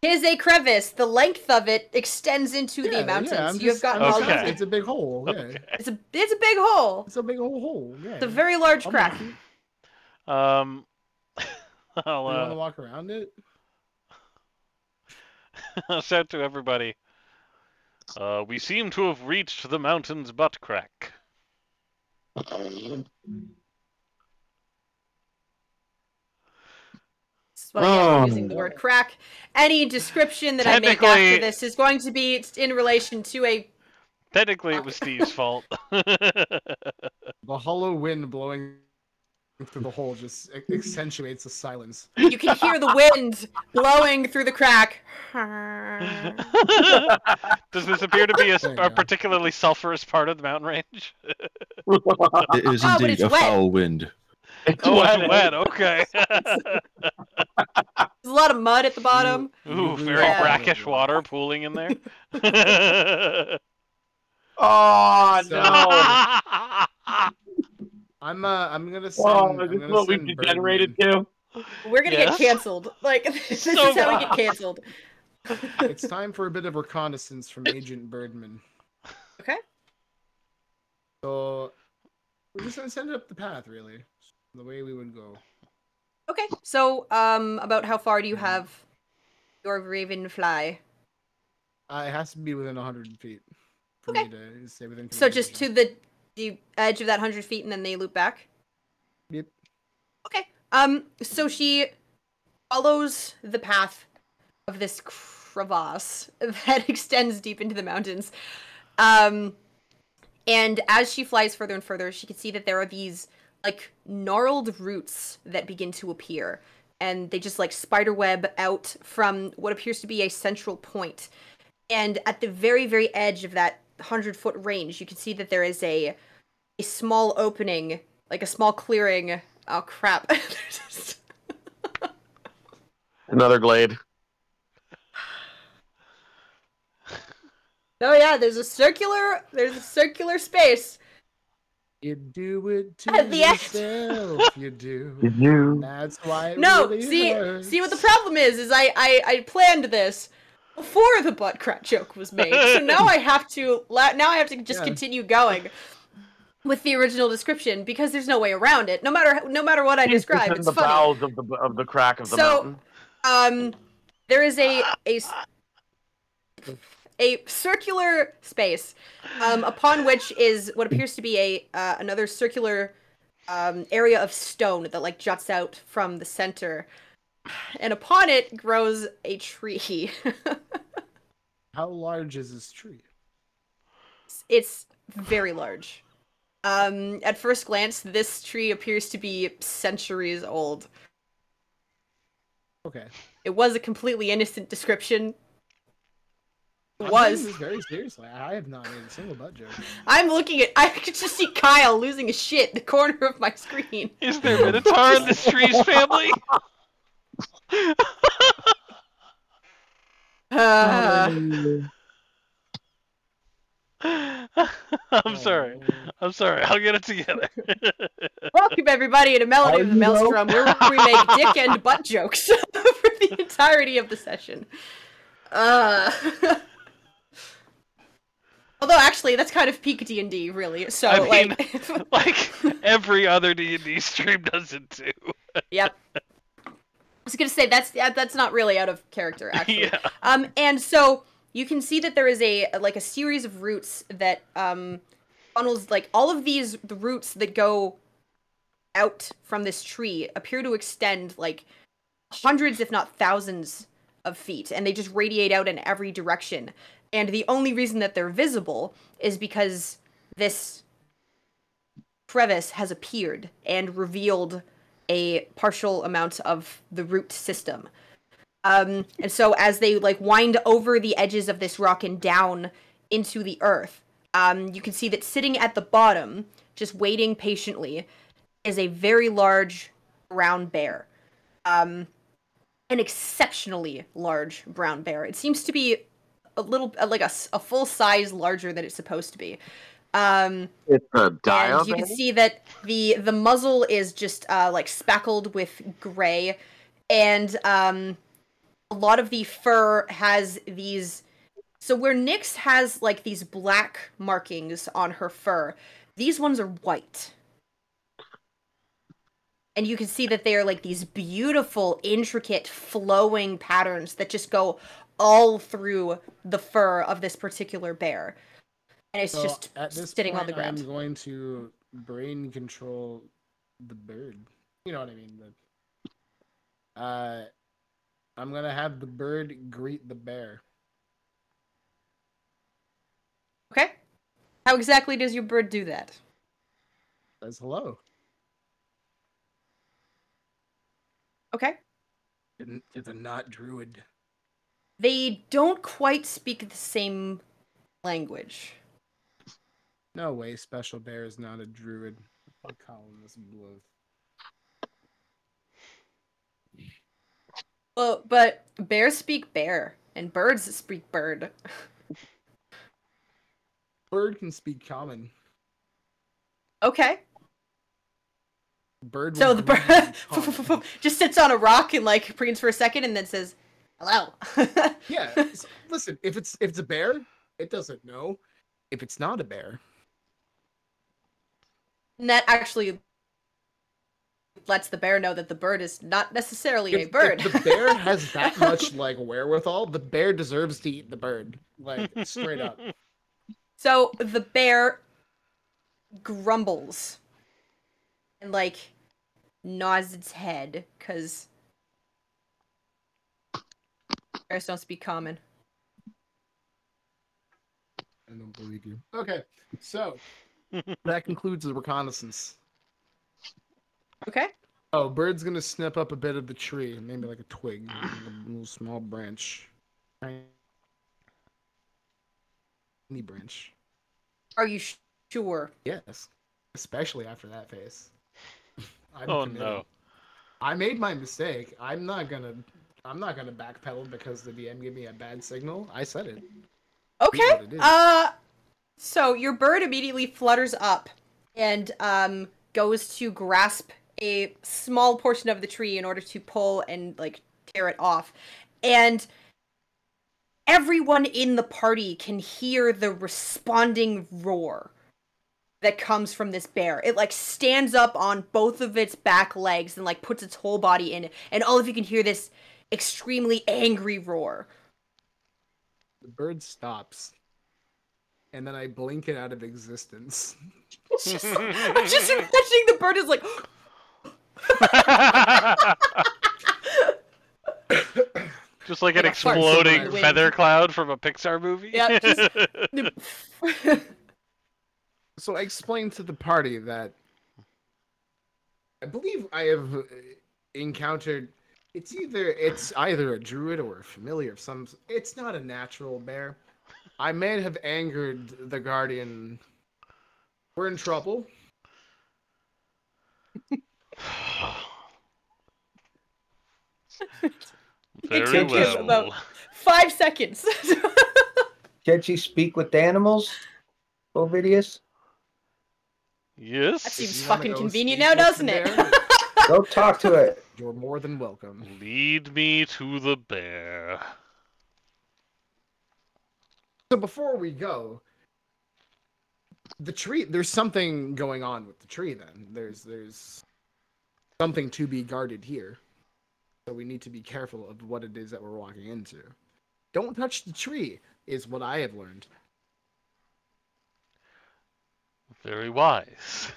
[SPEAKER 2] Here's a crevice. The length of it extends into the
[SPEAKER 3] Yeah,
[SPEAKER 2] mountains.
[SPEAKER 3] You've got all
[SPEAKER 4] Okay.
[SPEAKER 3] It's a big hole. Yeah,
[SPEAKER 4] Okay.
[SPEAKER 2] It's a big hole.
[SPEAKER 3] it's a big old hole. Yeah,
[SPEAKER 2] It's a very large crack.
[SPEAKER 3] You
[SPEAKER 4] I'll,
[SPEAKER 3] want to walk around it?
[SPEAKER 4] I'll shout to everybody. We seem to have reached the mountain's butt crack.
[SPEAKER 2] Well, yeah, we're using the word crack. Any description that I make after this is going to be in relation to a...
[SPEAKER 4] Technically, it was Steve's fault.
[SPEAKER 3] The hollow wind blowing through the hole just accentuates the silence.
[SPEAKER 2] You can hear the wind blowing through the crack.
[SPEAKER 4] Does this appear to be a particularly sulfurous part of the mountain range?
[SPEAKER 6] It is
[SPEAKER 2] but
[SPEAKER 6] indeed
[SPEAKER 2] it's
[SPEAKER 6] a
[SPEAKER 2] wet.
[SPEAKER 6] foul wind.
[SPEAKER 4] It's wet. Okay.
[SPEAKER 2] There's a lot of mud at the bottom.
[SPEAKER 4] Ooh, very
[SPEAKER 2] Yeah.
[SPEAKER 4] brackish water pooling in there.
[SPEAKER 5] Oh
[SPEAKER 3] So-
[SPEAKER 5] no!
[SPEAKER 3] I'm gonna send.
[SPEAKER 5] Oh,
[SPEAKER 3] I'm
[SPEAKER 5] is this
[SPEAKER 3] gonna
[SPEAKER 5] what we've
[SPEAKER 3] send
[SPEAKER 5] degenerated
[SPEAKER 3] Birdman.
[SPEAKER 5] to?
[SPEAKER 2] We're gonna
[SPEAKER 4] Yes.
[SPEAKER 2] get canceled. Like, this
[SPEAKER 4] So
[SPEAKER 2] is how we get canceled.
[SPEAKER 3] It's time for a bit of reconnaissance from Agent Birdman.
[SPEAKER 2] Okay.
[SPEAKER 3] So we're just gonna send it up the path, really, the way we would go.
[SPEAKER 2] Okay. So, about how far do you have your raven fly?
[SPEAKER 3] It has to be within 100 feet for
[SPEAKER 2] Okay.
[SPEAKER 3] me to stay within.
[SPEAKER 2] So just to
[SPEAKER 3] communication.
[SPEAKER 2] the edge of that 100 feet, and then they loop back.
[SPEAKER 3] Yep.
[SPEAKER 2] Okay. So she follows the path of this crevasse that extends deep into the mountains. And as she flies further and further, she can see that there are these like gnarled roots that begin to appear, and they just like spiderweb out from what appears to be a central point. And at the very, very edge of that 100-foot range, you can see that there is a small opening, like a small clearing. Oh crap!
[SPEAKER 5] Another glade.
[SPEAKER 2] Oh yeah, there's a circular space.
[SPEAKER 3] You do it to
[SPEAKER 2] At the end.
[SPEAKER 3] yourself. You do.
[SPEAKER 5] You do.
[SPEAKER 3] That's why. It
[SPEAKER 2] No,
[SPEAKER 3] really
[SPEAKER 2] see
[SPEAKER 3] hurts.
[SPEAKER 2] what the problem is I planned this before the butt crack joke was made. So now I have to just
[SPEAKER 3] Yeah.
[SPEAKER 2] continue going with the original description because there's no way around it. No matter what I describe,
[SPEAKER 5] in
[SPEAKER 2] it's
[SPEAKER 5] the
[SPEAKER 2] funny.
[SPEAKER 5] bowels of the crack of the mountain.
[SPEAKER 2] There is a circular space, upon which is what appears to be another circular area of stone that like juts out from the center, and upon it grows a tree.
[SPEAKER 3] How large is this tree?
[SPEAKER 2] It's very large. At first glance, this tree appears to be centuries old.
[SPEAKER 3] Okay.
[SPEAKER 2] It was a completely innocent description. It
[SPEAKER 3] I'm
[SPEAKER 2] was.
[SPEAKER 3] taking this very seriously. I have not made a single butt joke.
[SPEAKER 2] I could just see Kyle losing his shit in the corner of my screen.
[SPEAKER 4] Is there Minotaur in this tree's family? I'm sorry. I'll get it together.
[SPEAKER 2] Welcome everybody to Melody of the Maelstrom, where we make dick and butt jokes for the entirety of the session. Although actually, that's kind of peak D&D, really. So
[SPEAKER 4] I mean,
[SPEAKER 2] like,
[SPEAKER 4] like every other D&D stream does it too.
[SPEAKER 2] yep. was gonna say that's not really out of character, actually.
[SPEAKER 4] Yeah.
[SPEAKER 2] And so you can see that there is a series of roots that funnels, like all of the roots that go out from this tree appear to extend like hundreds, if not thousands, of feet, and they just radiate out in every direction. And the only reason that they're visible is because this crevice has appeared and revealed a partial amount of the root system. And so as they like wind over the edges of this rock and down into the earth, you can see that sitting at the bottom, just waiting patiently, is a very large brown bear. An exceptionally large brown bear. It seems to be a little like a full size larger than it's supposed to be.
[SPEAKER 5] It's a dire
[SPEAKER 2] and you can see that the muzzle is just like speckled with gray, and a lot of the fur has these. So where Nyx has like these black markings on her fur, these ones are white. And you can see that they are like these beautiful, intricate, flowing patterns that just go all through the fur of this particular bear. And it's just sitting on the ground.
[SPEAKER 3] I'm going to brain control the bird. You know what I mean? I'm going to have the bird greet the bear.
[SPEAKER 2] Okay. How exactly does your bird do that?
[SPEAKER 3] Says hello.
[SPEAKER 2] Okay.
[SPEAKER 3] It's a not druid.
[SPEAKER 2] They don't quite speak the same language.
[SPEAKER 3] No way, Special Bear is not a druid. I'm calling this bluff.
[SPEAKER 2] Well, but bears speak bear, and birds speak bird.
[SPEAKER 3] Bird can speak common.
[SPEAKER 2] Okay.
[SPEAKER 3] Bird.
[SPEAKER 2] So the bird just sits on a rock and like preens for a second, and then says, "Hello."
[SPEAKER 3] Yeah. Listen, if it's a bear, it doesn't know. If it's not a bear,
[SPEAKER 2] and that actually lets the bear know that the bird is not necessarily a bird.
[SPEAKER 3] If the bear has that much like wherewithal, the bear deserves to eat the bird. Like straight up.
[SPEAKER 2] So the bear grumbles and like nods its head because bears don't speak common.
[SPEAKER 3] I don't believe you. Okay, so that concludes the reconnaissance.
[SPEAKER 2] Okay.
[SPEAKER 3] Oh, bird's gonna snip up a bit of the tree, maybe like a twig, like a little small branch. Tiny branch.
[SPEAKER 2] Are you sure?
[SPEAKER 3] Yes, especially after that face.
[SPEAKER 4] Oh no!
[SPEAKER 3] I made my mistake. I'm not gonna backpedal because the DM gave me a bad signal. I said it.
[SPEAKER 2] Okay. So your bird immediately flutters up and goes to grasp a small portion of the tree in order to pull and like tear it off. And everyone in the party can hear the responding roar that comes from this bear. It like stands up on both of its back legs and like puts its whole body in, and all of you can hear this extremely angry roar.
[SPEAKER 3] The bird stops, and then I blink it out of existence.
[SPEAKER 2] I'm just imagining the bird is like
[SPEAKER 4] just like an exploding feather cloud from a Pixar movie.
[SPEAKER 2] Yeah.
[SPEAKER 3] So I explained to the party that I believe I have encountered. It's either a druid or a familiar of some. It's not a natural bear. I may have angered the guardian. We're in trouble.
[SPEAKER 4] Very well.
[SPEAKER 2] About 5 seconds.
[SPEAKER 1] Can't you speak with animals, Ovidius?
[SPEAKER 4] Yes.
[SPEAKER 2] That seems fucking convenient now, doesn't it?
[SPEAKER 1] Go talk to it.
[SPEAKER 3] You're more than welcome.
[SPEAKER 4] Lead me to the bear.
[SPEAKER 3] So before we go, the tree. There's something going on with the tree. Then there's something to be guarded here. So we need to be careful of what it is that we're walking into. Don't touch the tree, is what I have learned.
[SPEAKER 4] Very wise.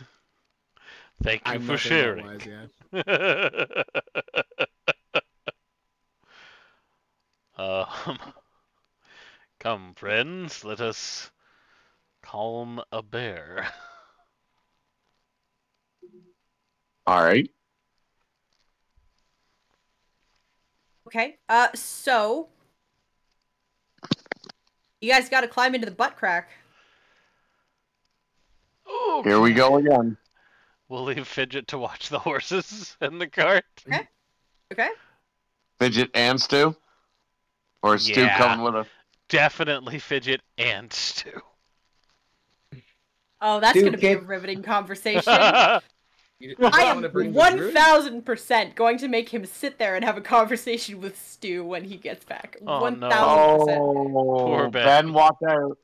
[SPEAKER 4] Thank you
[SPEAKER 3] I'm
[SPEAKER 4] for
[SPEAKER 3] nothing but
[SPEAKER 4] sharing.
[SPEAKER 3] wise, yeah.
[SPEAKER 4] um, come, friends, let us calm a bear.
[SPEAKER 5] All right.
[SPEAKER 2] Okay. So you guys got to climb into the butt crack.
[SPEAKER 4] Okay.
[SPEAKER 5] Here we go again.
[SPEAKER 4] We'll leave Fidget to watch the horses and the cart.
[SPEAKER 2] Okay. Okay.
[SPEAKER 5] Fidget and Stu? Or is Stu
[SPEAKER 4] Yeah.
[SPEAKER 5] coming with us?
[SPEAKER 4] Definitely Fidget and Stu.
[SPEAKER 2] Oh, that's
[SPEAKER 1] Dude,
[SPEAKER 2] going to be a
[SPEAKER 1] can't-
[SPEAKER 2] riveting conversation. I
[SPEAKER 3] You don't
[SPEAKER 2] am
[SPEAKER 3] wanna bring the druid?
[SPEAKER 2] 1000% going to make him sit there and have a conversation with Stu when he gets back.
[SPEAKER 4] Oh,
[SPEAKER 2] 1000%.
[SPEAKER 4] no.
[SPEAKER 5] Oh,
[SPEAKER 4] Poor Ben.
[SPEAKER 5] Ben walked out.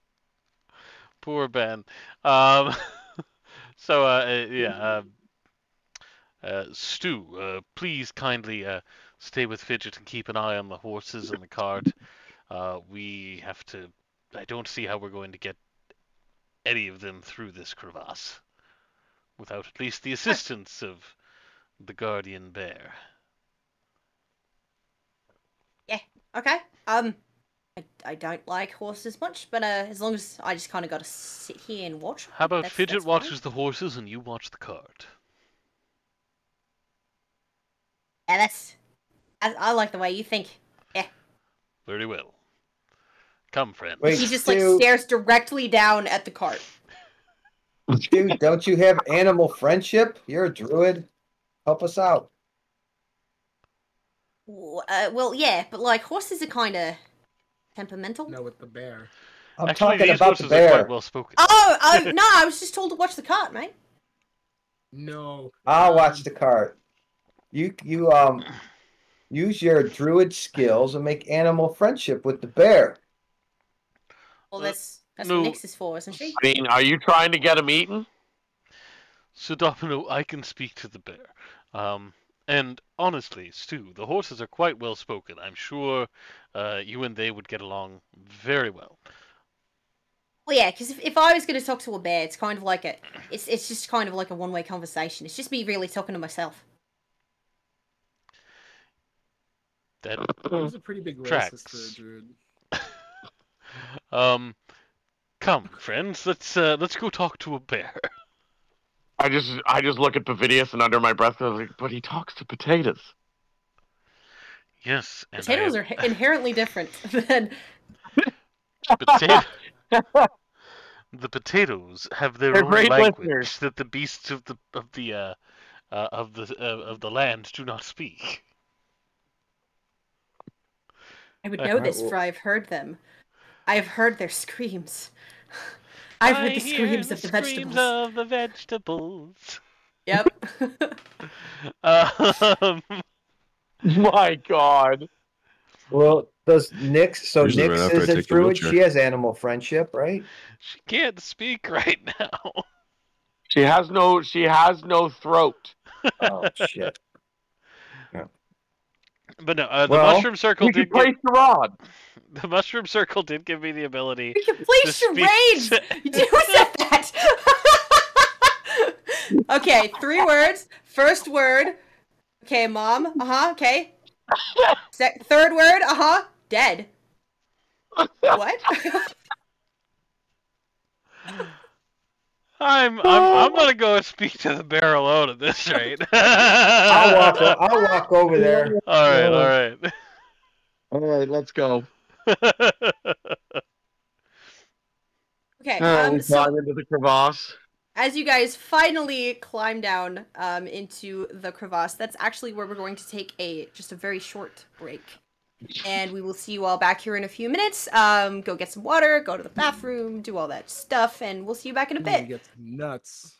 [SPEAKER 4] Poor Ben. Um, yeah. Stu, please kindly stay with Fidget and keep an eye on the horses and the cart. We have to. I don't see how we're going to get any of them through this crevasse without at least the assistance of the guardian bear.
[SPEAKER 2] Yeah. Okay. I don't like horses much, but as long as I just kind of got to sit here and watch.
[SPEAKER 4] How about
[SPEAKER 2] that's
[SPEAKER 4] Fidget
[SPEAKER 2] fine.
[SPEAKER 4] watches the horses and you watch the cart?
[SPEAKER 2] Yeah, I like the way you think. Yeah.
[SPEAKER 4] Very well. Come, friends.
[SPEAKER 1] Wait,
[SPEAKER 2] He just like
[SPEAKER 1] Stu,
[SPEAKER 2] stares directly down at the cart.
[SPEAKER 1] Stu, don't you have animal friendship? You're a druid. Help us out.
[SPEAKER 2] Well, yeah, but like horses are kind of temperamental.
[SPEAKER 3] No, with the bear.
[SPEAKER 1] I'm
[SPEAKER 4] Actually,
[SPEAKER 1] talking
[SPEAKER 4] these
[SPEAKER 1] about the
[SPEAKER 4] horses are quite
[SPEAKER 1] bear.
[SPEAKER 4] well spoken.
[SPEAKER 2] Oh, no, I was just told to watch the cart, mate.
[SPEAKER 3] No.
[SPEAKER 1] I'll watch the cart. You use your druid skills and make animal friendship with the bear.
[SPEAKER 2] Well, that's
[SPEAKER 4] no.
[SPEAKER 2] what Nyx is for, isn't she?
[SPEAKER 5] I mean, are you trying to get him eaten?
[SPEAKER 4] So, Domino, I can speak to the bear. And honestly, Stu, the horses are quite well spoken. I'm sure you and they would get along very well.
[SPEAKER 2] Well, yeah, because if I was going to talk to a bear, it's kind of like it's just kind of like a one-way conversation. It's just me really talking to myself.
[SPEAKER 4] That
[SPEAKER 3] He's a pretty big
[SPEAKER 4] Tracks.
[SPEAKER 3] racist for a druid.
[SPEAKER 4] come, friends, let's go talk to a bear.
[SPEAKER 5] I just look at Pavidius and under my breath I was like, but he talks to potatoes.
[SPEAKER 4] Yes, and
[SPEAKER 2] Potatoes are inherently different than.
[SPEAKER 4] The potatoes have their
[SPEAKER 5] They're
[SPEAKER 4] own
[SPEAKER 5] great
[SPEAKER 4] language
[SPEAKER 5] listeners.
[SPEAKER 4] that the beasts of the land do not speak.
[SPEAKER 2] I would know this, for I've heard them. I have heard their screams. I've heard the screams of the vegetables.
[SPEAKER 4] Of the vegetables.
[SPEAKER 2] Yep.
[SPEAKER 5] My God.
[SPEAKER 1] Well, does Nyx? So
[SPEAKER 6] Usually right
[SPEAKER 1] Nyx
[SPEAKER 6] after I
[SPEAKER 1] is a
[SPEAKER 6] take the
[SPEAKER 1] druid.
[SPEAKER 6] wheelchair.
[SPEAKER 1] She has animal friendship, right?
[SPEAKER 4] She can't speak right now.
[SPEAKER 5] She has no throat.
[SPEAKER 1] Oh shit!
[SPEAKER 4] But no, the
[SPEAKER 1] Well,
[SPEAKER 4] mushroom circle
[SPEAKER 5] You can
[SPEAKER 4] did
[SPEAKER 5] play charade.
[SPEAKER 4] the mushroom circle did give me the ability.
[SPEAKER 2] We can play
[SPEAKER 4] to speak
[SPEAKER 2] charades!
[SPEAKER 4] to-
[SPEAKER 2] Who said that? Okay, 3 words. First word. Okay, mom. Okay. Third word. Dead. What?
[SPEAKER 4] I'm gonna go speak to the bear alone at this rate.
[SPEAKER 1] I'll walk over there.
[SPEAKER 4] All right.
[SPEAKER 5] All right, let's go.
[SPEAKER 2] Okay.
[SPEAKER 5] We
[SPEAKER 2] So
[SPEAKER 5] climb into the crevasse.
[SPEAKER 2] as you guys finally climb down into the crevasse, that's actually where we're going to take just a very short break. And we will see you all back here in a few minutes. Go get some water, go to the bathroom, do all that stuff, and we'll see you back in a
[SPEAKER 3] He
[SPEAKER 2] bit.
[SPEAKER 3] gets nuts.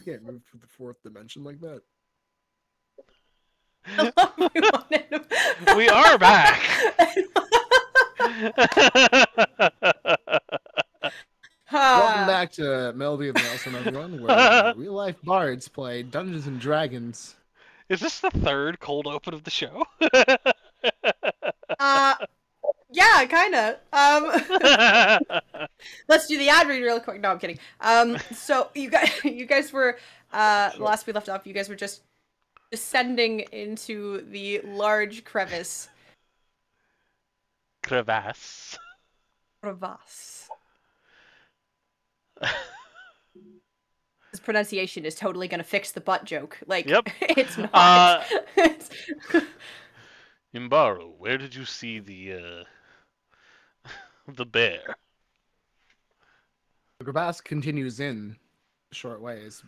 [SPEAKER 3] can't move to the fourth dimension like that.
[SPEAKER 4] We are back.
[SPEAKER 3] Welcome back to Melody of Maelstrom, everyone, where real-life bards play Dungeons and Dragons.
[SPEAKER 4] Is this the third cold open of the show?
[SPEAKER 2] Yeah, kinda. Let's do the ad read real quick. No, I'm kidding. So you guys were the last we left off. You guys were just descending into the large crevasse.
[SPEAKER 4] Crevasse.
[SPEAKER 2] Crevasse. This pronunciation is totally gonna fix the butt joke. Like,
[SPEAKER 4] Yep.
[SPEAKER 2] It's not.
[SPEAKER 4] Imbaru, where did you see the bear?
[SPEAKER 3] The crevasse continues in short ways.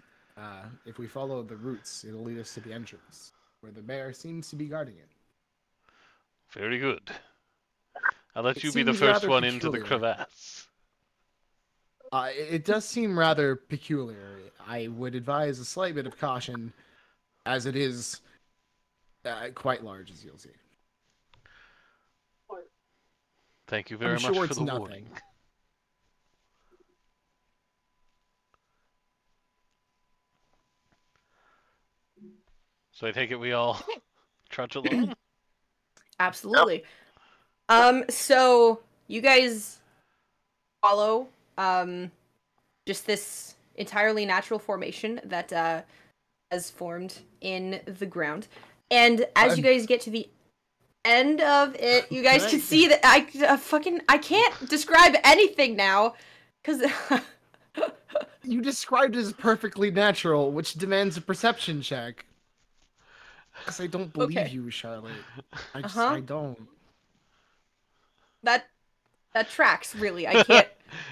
[SPEAKER 3] If we follow the roots, it'll lead us to the entrance, where the bear seems to be guarding it.
[SPEAKER 4] Very good. I'll let
[SPEAKER 3] It
[SPEAKER 4] you be the
[SPEAKER 3] seems
[SPEAKER 4] first
[SPEAKER 3] rather
[SPEAKER 4] one into the
[SPEAKER 3] peculiar.
[SPEAKER 4] crevasse.
[SPEAKER 3] It does seem rather peculiar. I would advise a slight bit of caution, as it is quite large, as you'll see.
[SPEAKER 4] Thank you very
[SPEAKER 3] I'm
[SPEAKER 4] much
[SPEAKER 3] sure
[SPEAKER 4] for
[SPEAKER 3] it's
[SPEAKER 4] the
[SPEAKER 3] nothing.
[SPEAKER 4] warning. So I take it we all trudge along?
[SPEAKER 2] Absolutely. So you guys follow just this entirely natural formation that has formed in the ground. And as you guys get to the end of it, you guys can see that I can't describe anything now cuz
[SPEAKER 3] You described it as perfectly natural, which demands a perception check. Because I don't believe
[SPEAKER 2] Okay.
[SPEAKER 3] you, Charlotte. I just,
[SPEAKER 2] Uh-huh.
[SPEAKER 3] I don't.
[SPEAKER 2] that tracks really. I can't.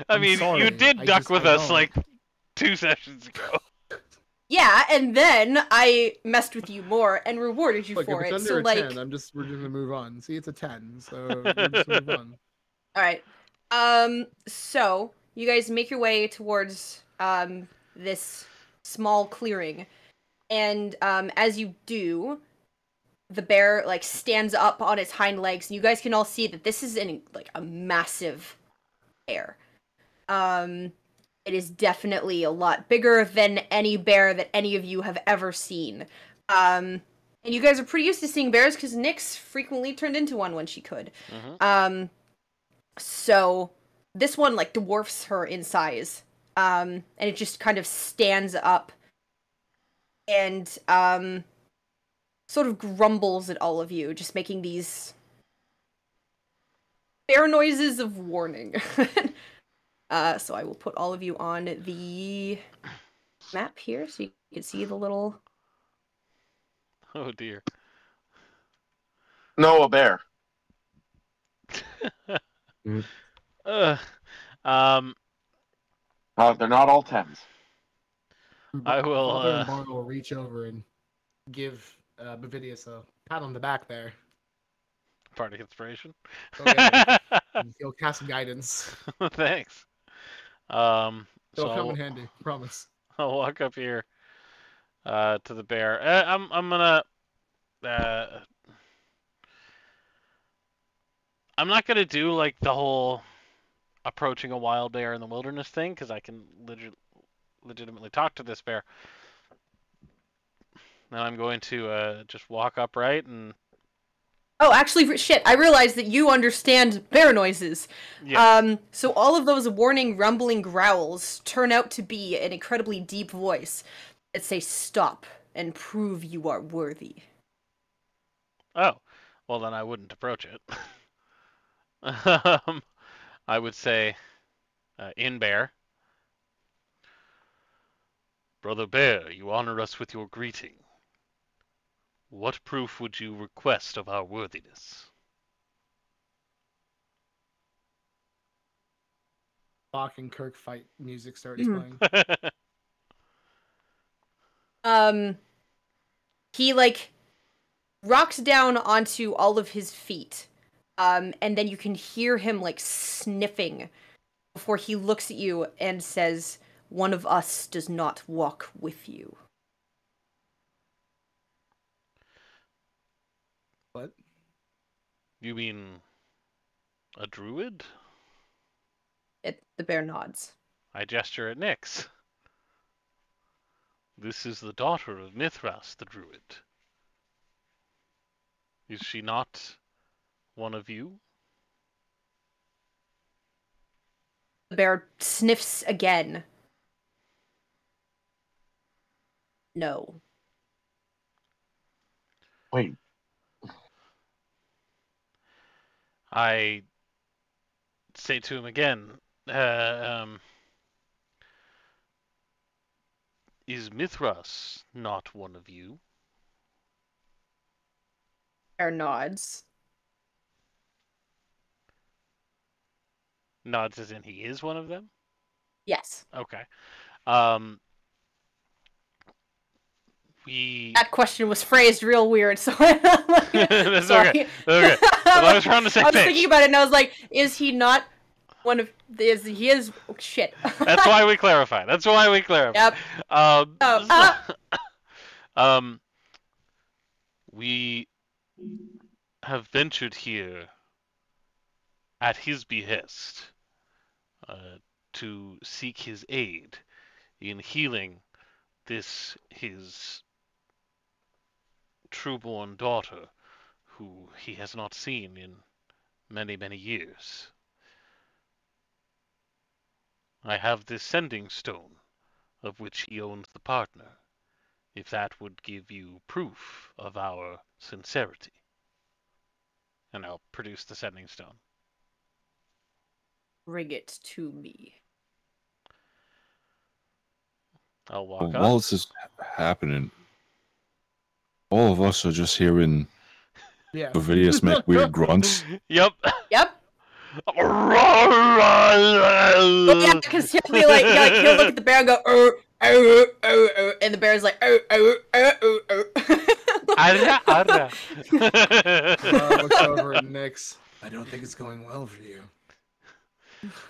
[SPEAKER 4] I
[SPEAKER 3] I'm
[SPEAKER 4] mean,
[SPEAKER 3] sorry,
[SPEAKER 4] you did
[SPEAKER 3] I
[SPEAKER 4] duck
[SPEAKER 3] just-
[SPEAKER 4] with
[SPEAKER 3] I
[SPEAKER 4] us
[SPEAKER 3] don't.
[SPEAKER 4] like 2 sessions ago.
[SPEAKER 2] Yeah, and then I messed with you more and rewarded you
[SPEAKER 3] Look,
[SPEAKER 2] for
[SPEAKER 3] if
[SPEAKER 2] it.
[SPEAKER 3] it's
[SPEAKER 2] So
[SPEAKER 3] under a
[SPEAKER 2] like
[SPEAKER 3] 10, we're just gonna move on. See, it's a 10, so we're just gonna move on.
[SPEAKER 2] all right. So you guys make your way towards this small clearing, and as you do, the bear like stands up on its hind legs, and you guys can all see that this is a massive bear. It is definitely a lot bigger than any bear that any of you have ever seen. And you guys are pretty used to seeing bears because Nyx frequently turned into one when she could.
[SPEAKER 4] Mhm.
[SPEAKER 2] So this one like dwarfs her in size. And it just kind of stands up and sort of grumbles at all of you, just making these bear noises of warning. So I will put all of you on the map here so you can see the little...
[SPEAKER 4] Oh dear.
[SPEAKER 5] No, a bear.
[SPEAKER 4] Uh,
[SPEAKER 5] They're not all 10s.
[SPEAKER 4] I will,
[SPEAKER 3] Father and Barn will reach over and give Bavidius a pat on the back there.
[SPEAKER 4] Party inspiration.
[SPEAKER 3] Oh, yeah. And he'll cast guidance.
[SPEAKER 4] Thanks.
[SPEAKER 3] It'll
[SPEAKER 4] So
[SPEAKER 3] come in handy, promise.
[SPEAKER 4] I'll walk up here to the bear. I'm gonna I'm not gonna do like the whole approaching a wild bear in the wilderness thing because I can legitimately talk to this bear. Now I'm going to just walk upright and
[SPEAKER 2] Oh, actually, shit, I realized that you understand bear noises.
[SPEAKER 4] yeah.
[SPEAKER 2] So all of those warning, rumbling growls turn out to be an incredibly deep voice that say, "Stop and prove you are worthy."
[SPEAKER 4] Oh, well then I wouldn't approach it. I would say, in bear, Brother Bear, you honor us with your greeting. What proof would you request of our worthiness?
[SPEAKER 3] Bach and Kirk fight music starts playing.
[SPEAKER 2] He like rocks down onto all of his feet, and then you can hear him like sniffing before he looks at you and says, one of us does not walk with you.
[SPEAKER 3] What?
[SPEAKER 4] You mean a druid?
[SPEAKER 2] The bear nods.
[SPEAKER 4] I gesture at Nyx. This is the daughter of Mithras, the druid. Is she not one of you?
[SPEAKER 2] The bear sniffs again. No.
[SPEAKER 5] Wait,
[SPEAKER 4] I say to him again, is Mithras not one of you?
[SPEAKER 2] Bear nods.
[SPEAKER 4] Nods as in he is one of them?
[SPEAKER 2] Yes.
[SPEAKER 4] Okay. We...
[SPEAKER 2] That question was phrased real weird, so
[SPEAKER 4] That's
[SPEAKER 2] sorry.
[SPEAKER 4] okay. That's okay. As long as we're on the same
[SPEAKER 2] I was
[SPEAKER 4] page.
[SPEAKER 2] thinking about it and I was like, is he not one of he is oh, shit.
[SPEAKER 4] That's why we clarify. That's why we clarify.
[SPEAKER 2] Yep.
[SPEAKER 4] We have ventured here at his behest to seek his aid in healing his trueborn daughter, who he has not seen in many, many years. I have this sending stone, of which he owns the partner, if that would give you proof of our sincerity. And I'll produce the sending stone.
[SPEAKER 2] Bring it to me.
[SPEAKER 4] I'll walk
[SPEAKER 6] Well,
[SPEAKER 4] up.
[SPEAKER 6] while this is happening, all of us are just hearing
[SPEAKER 3] Yeah.
[SPEAKER 6] Bovidius make weird grunts.
[SPEAKER 4] Yep.
[SPEAKER 2] Yep. Oh, yeah, because he'll be like he'll look at the bear and go, and the bear's like,
[SPEAKER 4] Arra, arra.
[SPEAKER 3] Looks over at Nyx. I don't think it's going well for you.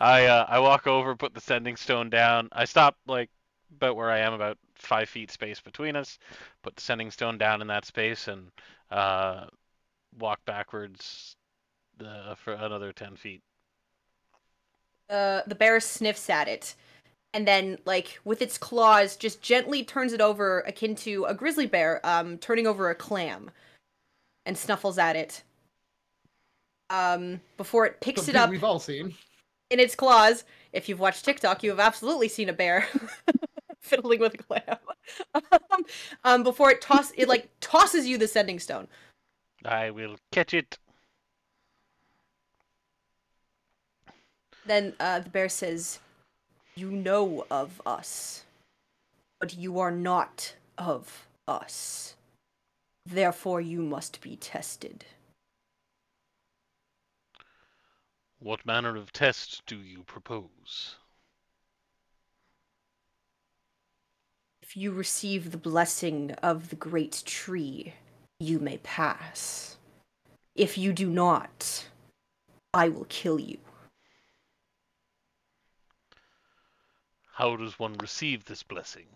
[SPEAKER 4] I walk over, put the sending stone down. I stop like about where I am, about 5 feet space between us. Put the sending stone down in that space and walk backwards for another 10 feet.
[SPEAKER 2] the bear sniffs at it, and then, like, with its claws, just gently turns it over, akin to a grizzly bear, turning over a clam, and snuffles at it. Before it picks it up
[SPEAKER 3] We've all seen.
[SPEAKER 2] in its claws. If you've watched TikTok, you have absolutely seen a bear fiddling with a clam. Before it tosses you the sending stone.
[SPEAKER 4] I will catch it.
[SPEAKER 2] Then the bear says, "You know of us, but you are not of us. Therefore you must be tested."
[SPEAKER 4] What manner of test do you propose?
[SPEAKER 2] If you receive the blessing of the great tree, you may pass. If you do not, I will kill you.
[SPEAKER 4] How does one receive this blessing?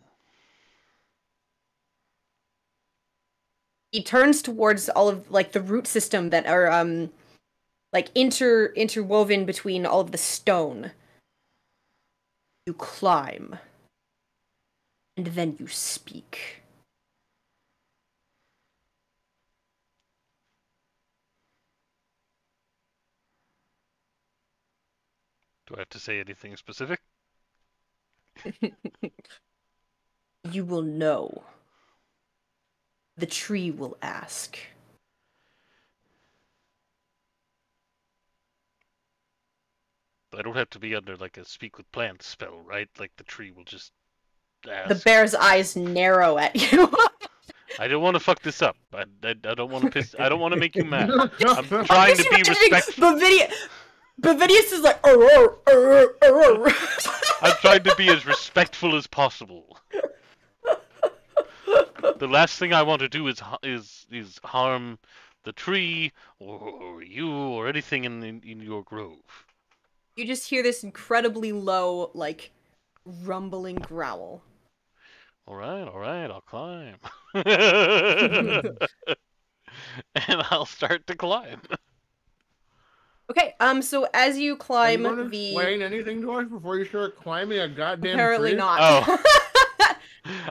[SPEAKER 2] He turns towards all of, like, the root system that are, like, interwoven between all of the stone. You climb. And then you speak.
[SPEAKER 4] Do I have to say anything specific?
[SPEAKER 2] You will know. The tree will ask.
[SPEAKER 4] I don't have to be under like a speak with plants spell, right? Like the tree will just ask.
[SPEAKER 2] The bear's eyes narrow at you.
[SPEAKER 4] I don't want to fuck this up. I don't want to piss. I don't want to make you mad. I'm trying to be respectful.
[SPEAKER 2] Bavidius is like,
[SPEAKER 4] I'm trying to be as respectful as possible. The last thing I want to do is harm the tree or you or anything in your grove.
[SPEAKER 2] You just hear this incredibly low, like, rumbling growl.
[SPEAKER 4] All right, I'll climb. And I'll start to climb.
[SPEAKER 2] Okay, so as you
[SPEAKER 3] Are you
[SPEAKER 2] climb
[SPEAKER 3] going to
[SPEAKER 2] the...
[SPEAKER 3] explain anything to us before you start climbing a goddamn
[SPEAKER 2] Apparently
[SPEAKER 3] tree?
[SPEAKER 2] not.
[SPEAKER 4] Oh.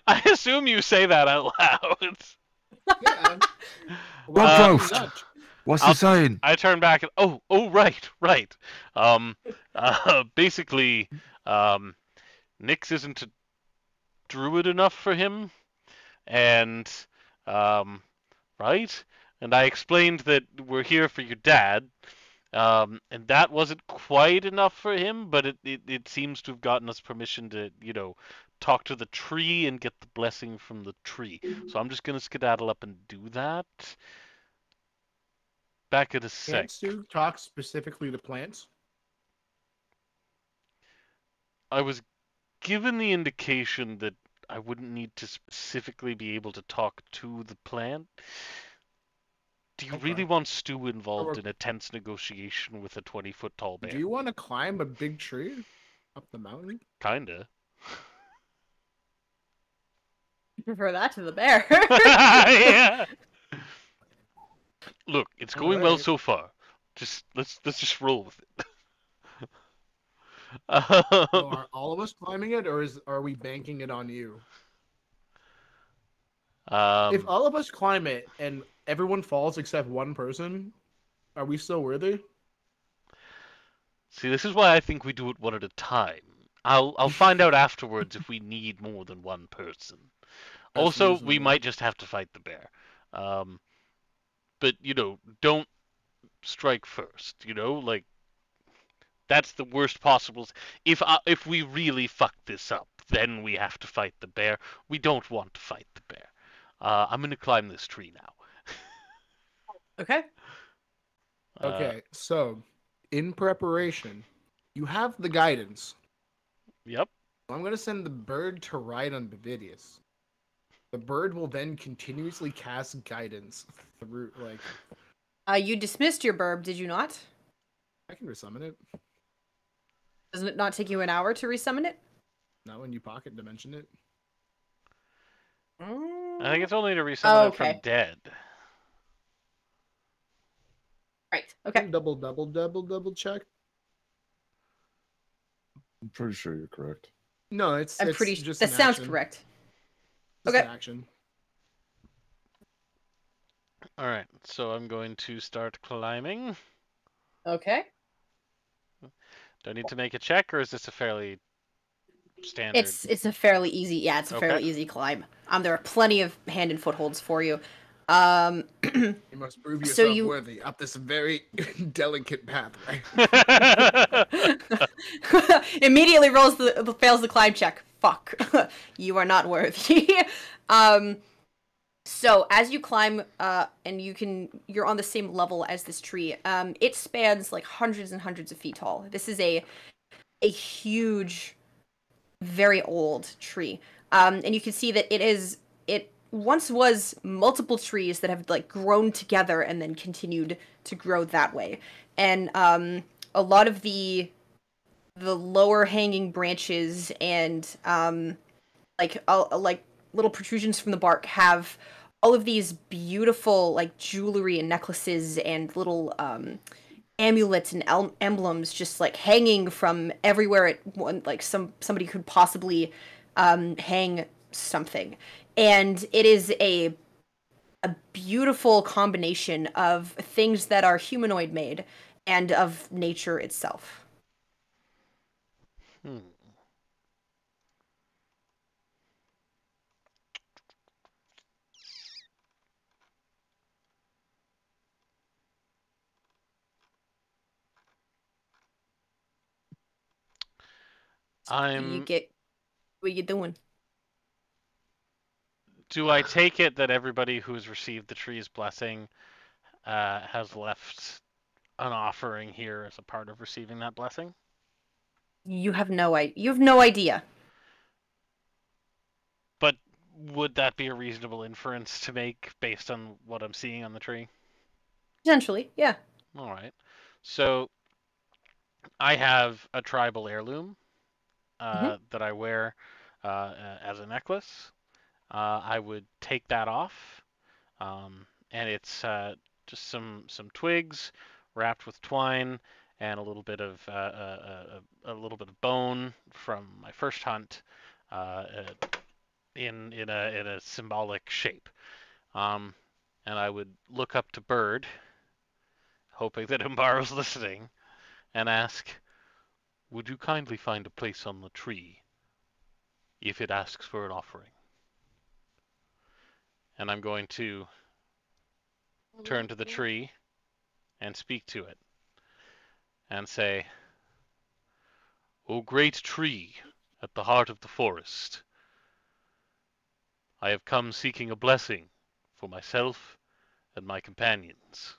[SPEAKER 4] I assume you say that out loud.
[SPEAKER 3] Yeah.
[SPEAKER 6] Well,
[SPEAKER 3] Nuts.
[SPEAKER 6] What's he saying?
[SPEAKER 4] I turn back and right. Basically, Nyx isn't a druid enough for him, and right. And I explained that we're here for your dad, and that wasn't quite enough for him, but it seems to have gotten us permission to, talk to the tree and get the blessing from the tree. So I'm just gonna skedaddle up and do that. Back at a sec.
[SPEAKER 3] Can't Stu talk specifically to plants?
[SPEAKER 4] I was given the indication that I wouldn't need to specifically be able to talk to the plant. Do you really want Stu involved in a tense negotiation with a 20-foot tall bear?
[SPEAKER 3] Do you want to climb a big tree up the mountain?
[SPEAKER 4] Kinda.
[SPEAKER 2] You prefer that to the bear.
[SPEAKER 4] Yeah. Look, it's going well
[SPEAKER 3] Alright.
[SPEAKER 4] so far. Let's just roll with it.
[SPEAKER 3] So are all of us climbing it, or are we banking it on you? If all of us climb it and everyone falls except one person, are we still worthy?
[SPEAKER 4] See, this is why I think we do it one at a time. I'll find out afterwards if we need more than one person.
[SPEAKER 3] That's
[SPEAKER 4] Also, we
[SPEAKER 3] reasonable.
[SPEAKER 4] might just have to fight the bear. But don't strike first. Like that's the worst possible. If we really fuck this up, then we have to fight the bear. We don't want to fight the bear. I'm gonna climb this tree now.
[SPEAKER 2] Okay.
[SPEAKER 3] Okay, so in preparation, you have the guidance.
[SPEAKER 4] Yep.
[SPEAKER 3] I'm going to send the bird to ride on Bavidius. The bird will then continuously cast guidance through,
[SPEAKER 2] You dismissed your burb, did you not?
[SPEAKER 3] I can resummon it.
[SPEAKER 2] Doesn't it not take you an hour to resummon it?
[SPEAKER 3] Not when you pocket dimension it.
[SPEAKER 4] I think it's only to resummon it from dead.
[SPEAKER 2] Right. Okay.
[SPEAKER 3] Double check.
[SPEAKER 6] I'm pretty sure you're correct.
[SPEAKER 3] No, it's
[SPEAKER 2] pretty
[SPEAKER 3] just
[SPEAKER 2] that
[SPEAKER 3] an
[SPEAKER 2] sounds
[SPEAKER 3] action.
[SPEAKER 2] correct.
[SPEAKER 3] Just
[SPEAKER 2] Okay.
[SPEAKER 3] an action.
[SPEAKER 4] All right, so I'm going to start climbing.
[SPEAKER 2] Okay.
[SPEAKER 4] Do I need to make a check, or is this a fairly standard?
[SPEAKER 2] It's a fairly easy it's a fairly easy climb. There are plenty of hand and footholds for you.
[SPEAKER 3] You must prove yourself worthy up this very delicate pathway.
[SPEAKER 2] Immediately fails the climb check. Fuck. You are not worthy. So as you climb, and you're on the same level as this tree. It spans like hundreds and hundreds of feet tall. This is a huge, very old tree. And you can see that it once was multiple trees that have like grown together and then continued to grow that way. And a lot of the lower hanging branches and like little protrusions from the bark have all of these beautiful like jewelry and necklaces and little amulets and emblems just like hanging from everywhere somebody could possibly hang something. And it is a beautiful combination of things that are humanoid made and of nature itself. What are you doing?
[SPEAKER 4] Do I take it that everybody who's received the tree's blessing has left an offering here as a part of receiving that blessing?
[SPEAKER 2] You have no idea.
[SPEAKER 4] But would that be a reasonable inference to make based on what I'm seeing on the tree?
[SPEAKER 2] Potentially, yeah.
[SPEAKER 4] All right. So I have a tribal heirloom that I wear as a necklace. I would take that off, and it's just some twigs wrapped with twine and a little bit of bone from my first hunt, in a symbolic shape. And I would look up to Bird, hoping that Umbaro's listening, and ask, "Would you kindly find a place on the tree if it asks for an offering?" And I'm going to turn to the tree and speak to it and say, "O great tree at the heart of the forest, I have come seeking a blessing for myself and my companions.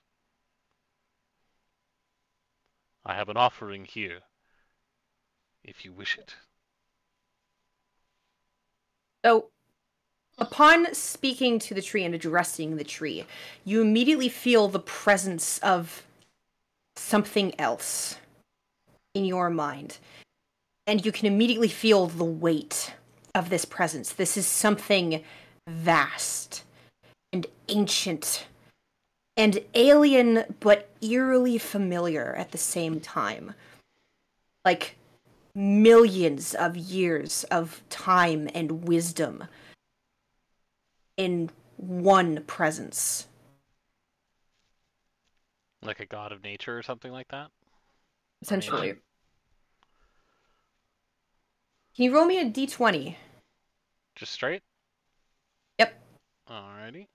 [SPEAKER 4] I have an offering here, if you wish it."
[SPEAKER 2] So, upon speaking to the tree and addressing the tree, you immediately feel the presence of something else in your mind. And you can immediately feel the weight of this presence. This is something vast and ancient and alien, but eerily familiar at the same time. Like millions of years of time and wisdom in one presence.
[SPEAKER 4] Like a god of nature or something like that?
[SPEAKER 2] Essentially. Can you roll me a d20?
[SPEAKER 4] Just straight?
[SPEAKER 2] Yep.
[SPEAKER 4] Alrighty.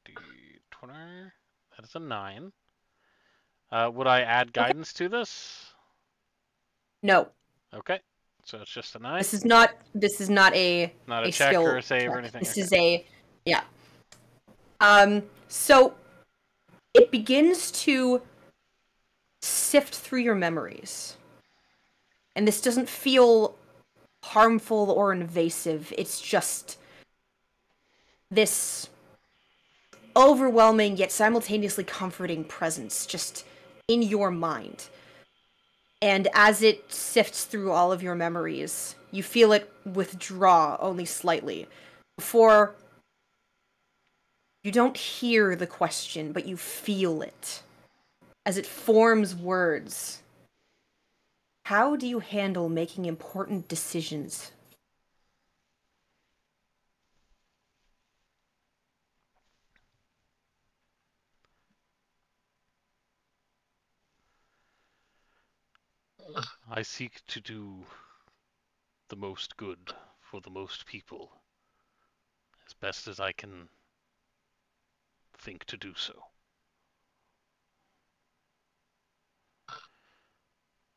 [SPEAKER 4] D20. That is a 9. Would I add guidance to this?
[SPEAKER 2] No.
[SPEAKER 4] Okay. So it's just a 9?
[SPEAKER 2] This is not a
[SPEAKER 4] Not a
[SPEAKER 2] a
[SPEAKER 4] check
[SPEAKER 2] skill
[SPEAKER 4] or a save
[SPEAKER 2] check.
[SPEAKER 4] or anything?
[SPEAKER 2] This
[SPEAKER 4] Okay.
[SPEAKER 2] is a yeah. So it begins to sift through your memories. And this doesn't feel harmful or invasive. It's just this overwhelming yet simultaneously comforting presence just in your mind. And as it sifts through all of your memories, you feel it withdraw only slightly before you don't hear the question, but you feel it as it forms words. How do you handle making important decisions?
[SPEAKER 4] I seek to do the most good for the most people, as best as I can think to do so.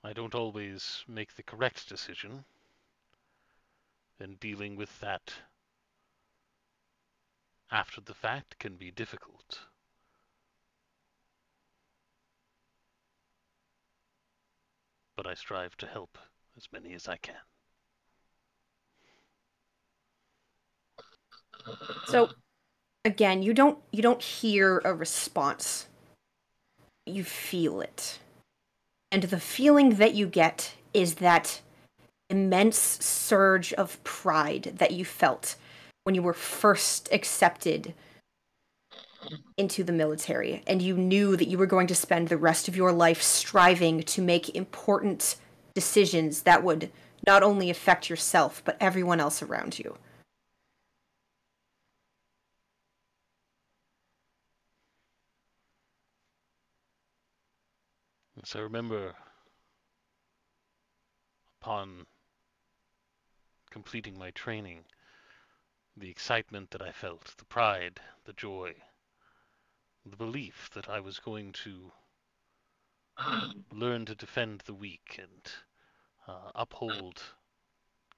[SPEAKER 4] I don't always make the correct decision, and dealing with that after the fact can be difficult. But I strive to help as many as I can.
[SPEAKER 2] So again, you don't hear a response. You feel it. And the feeling that you get is that immense surge of pride that you felt when you were first accepted into the military, and you knew that you were going to spend the rest of your life striving to make important decisions that would not only affect yourself, but everyone else around you.
[SPEAKER 4] Yes, I remember upon completing my training, the excitement that I felt, the pride, the joy, the belief that I was going to learn to defend the weak and uphold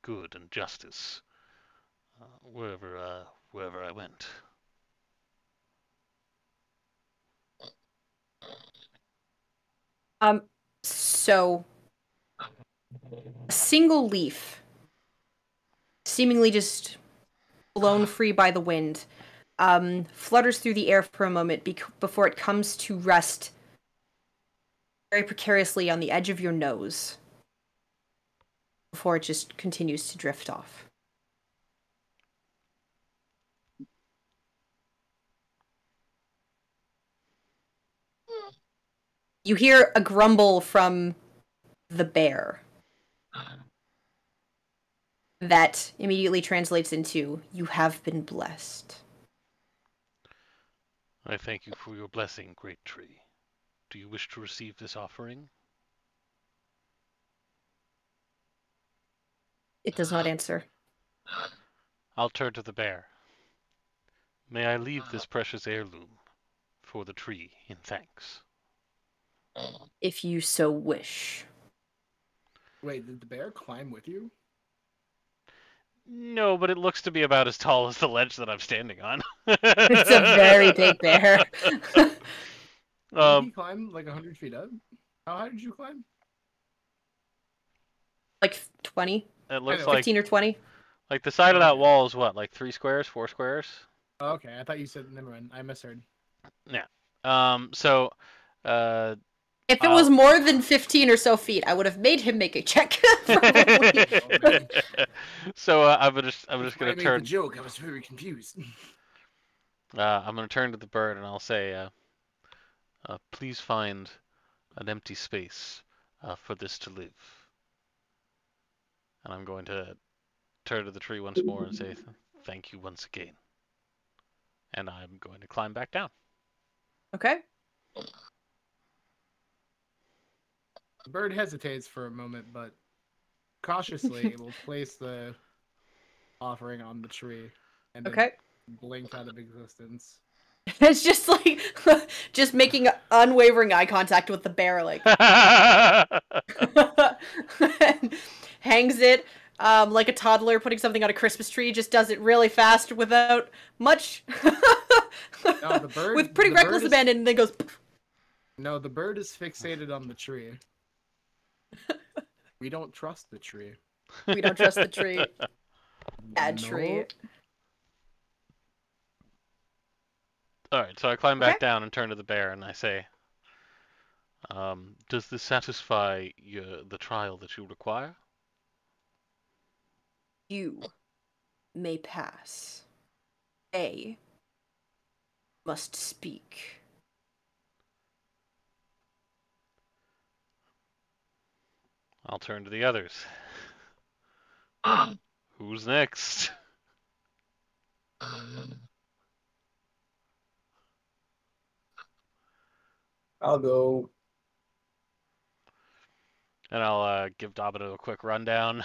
[SPEAKER 4] good and justice wherever I went.
[SPEAKER 2] So a single leaf, seemingly just blown free by the wind, flutters through the air for a moment before it comes to rest very precariously on the edge of your nose. before it just continues to drift off. You hear a grumble from the bear that immediately translates into, "You have been blessed."
[SPEAKER 4] I thank you for your blessing, great tree. Do you wish to receive this offering?
[SPEAKER 2] It does not answer.
[SPEAKER 4] I'll turn to the bear. May I leave this precious heirloom for the tree in thanks?
[SPEAKER 2] If you so wish.
[SPEAKER 3] Wait, did the bear climb with you?
[SPEAKER 4] No, but it looks to be about as tall as the ledge that I'm standing on.
[SPEAKER 2] It's a very big bear.
[SPEAKER 3] Did he climb like 100 feet up? How high did you climb?
[SPEAKER 2] Like 20?
[SPEAKER 4] It looks
[SPEAKER 3] know.
[SPEAKER 4] like
[SPEAKER 2] 15 or 20?
[SPEAKER 4] the side of that
[SPEAKER 3] Okay.
[SPEAKER 4] wall is what, like 3 squares, 4 squares?
[SPEAKER 3] Oh, okay, I thought you said. Never mind, I misheard.
[SPEAKER 4] Yeah. So,
[SPEAKER 2] If it was more than 15 or so feet, I would have made him make a check. Probably.
[SPEAKER 4] so I'm just
[SPEAKER 3] I
[SPEAKER 4] gonna
[SPEAKER 3] made
[SPEAKER 4] turn.
[SPEAKER 3] the joke. I was very confused.
[SPEAKER 4] I'm gonna turn to the bird and I'll say, please find an empty space for this to live. And I'm going to turn to the tree once more and say, thank you once again. And I'm going to climb back down.
[SPEAKER 2] Okay.
[SPEAKER 3] The bird hesitates for a moment, but cautiously will place the offering on the tree and then
[SPEAKER 2] Okay.
[SPEAKER 3] blink out of existence.
[SPEAKER 2] It's just like, just making unwavering eye contact with the bear, like. Hangs it like a toddler putting something on a Christmas tree, just does it really fast without much.
[SPEAKER 3] No, the bird.
[SPEAKER 2] With pretty reckless abandon, and then goes.
[SPEAKER 3] No, the bird is fixated on the tree. We don't trust the tree.
[SPEAKER 2] We don't trust the tree. Bad tree.
[SPEAKER 3] Nope.
[SPEAKER 4] Alright, so I climb back
[SPEAKER 2] Okay.
[SPEAKER 4] down and turn to the bear and I say, does this satisfy the trial that you require?
[SPEAKER 2] You may pass. A must speak.
[SPEAKER 4] I'll turn to the others. Who's next?
[SPEAKER 1] I'll go.
[SPEAKER 4] And I'll give Domino a quick rundown,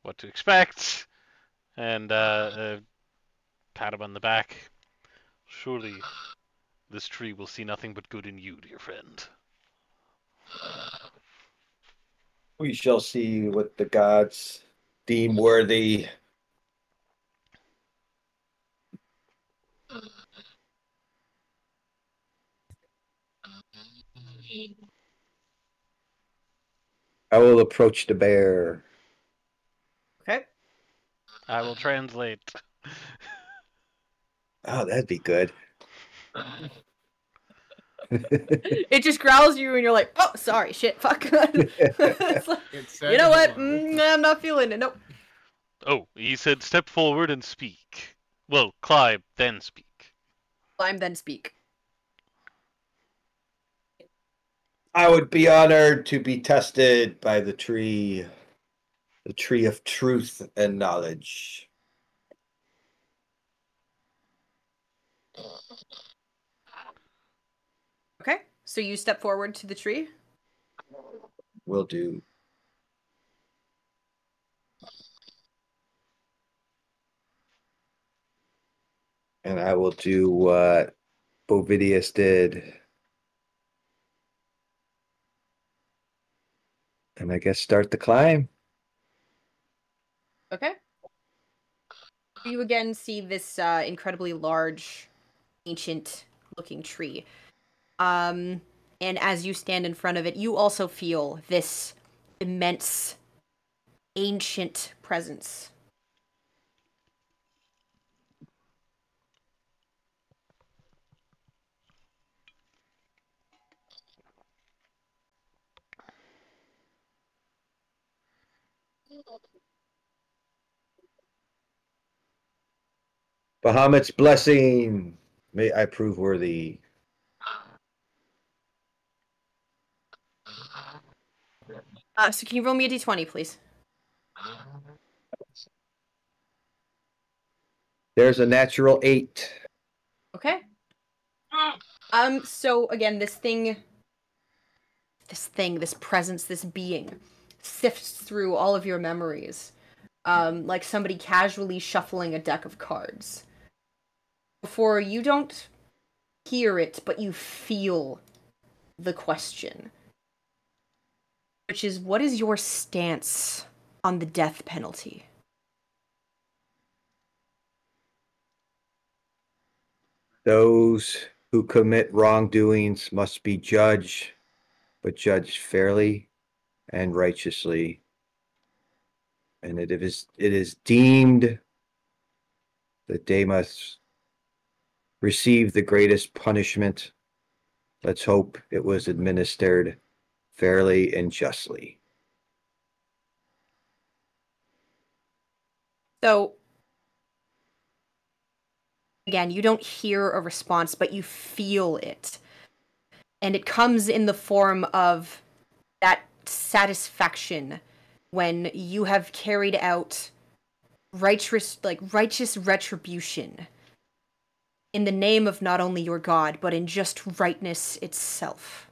[SPEAKER 4] what to expect, and pat him on the back. Surely this tree will see nothing but good in you, dear friend.
[SPEAKER 1] We shall see what the gods deem worthy. I will approach the bear.
[SPEAKER 2] Okay.
[SPEAKER 4] I will translate.
[SPEAKER 1] Oh, that'd be good.
[SPEAKER 2] It just growls you, and you're like, "Oh, sorry, shit, fuck." It's like,
[SPEAKER 3] It said
[SPEAKER 2] you know what?
[SPEAKER 3] hello.
[SPEAKER 2] I'm not feeling it. Nope.
[SPEAKER 4] Oh, he said step forward and speak. Well, climb, then speak.
[SPEAKER 2] Climb, then speak.
[SPEAKER 1] I would be honored to be tested by the tree of truth and knowledge.
[SPEAKER 2] Okay. So you step forward to the tree.
[SPEAKER 1] Will do. And I will do what Bovidius did. And I guess start the climb.
[SPEAKER 2] Okay. You again see this incredibly large, ancient-looking tree. And as you stand in front of it, you also feel this immense, ancient presence.
[SPEAKER 1] Bahamut's blessing. May I prove worthy.
[SPEAKER 2] So can you roll me a d20, please?
[SPEAKER 1] There's a natural 8.
[SPEAKER 2] Okay. So again, this presence, this being, sifts through all of your memories, like somebody casually shuffling a deck of cards. Before you don't hear it, but you feel the question, which is, what is your stance on the death penalty?
[SPEAKER 1] Those who commit wrongdoings must be judged, but judged fairly and righteously. And it is deemed that they must receive the greatest punishment. Let's hope it was administered fairly and justly.
[SPEAKER 2] So, again, you don't hear a response, but you feel it. And it comes in the form of that satisfaction when you have carried out righteous retribution in the name of not only your god, but in just rightness itself.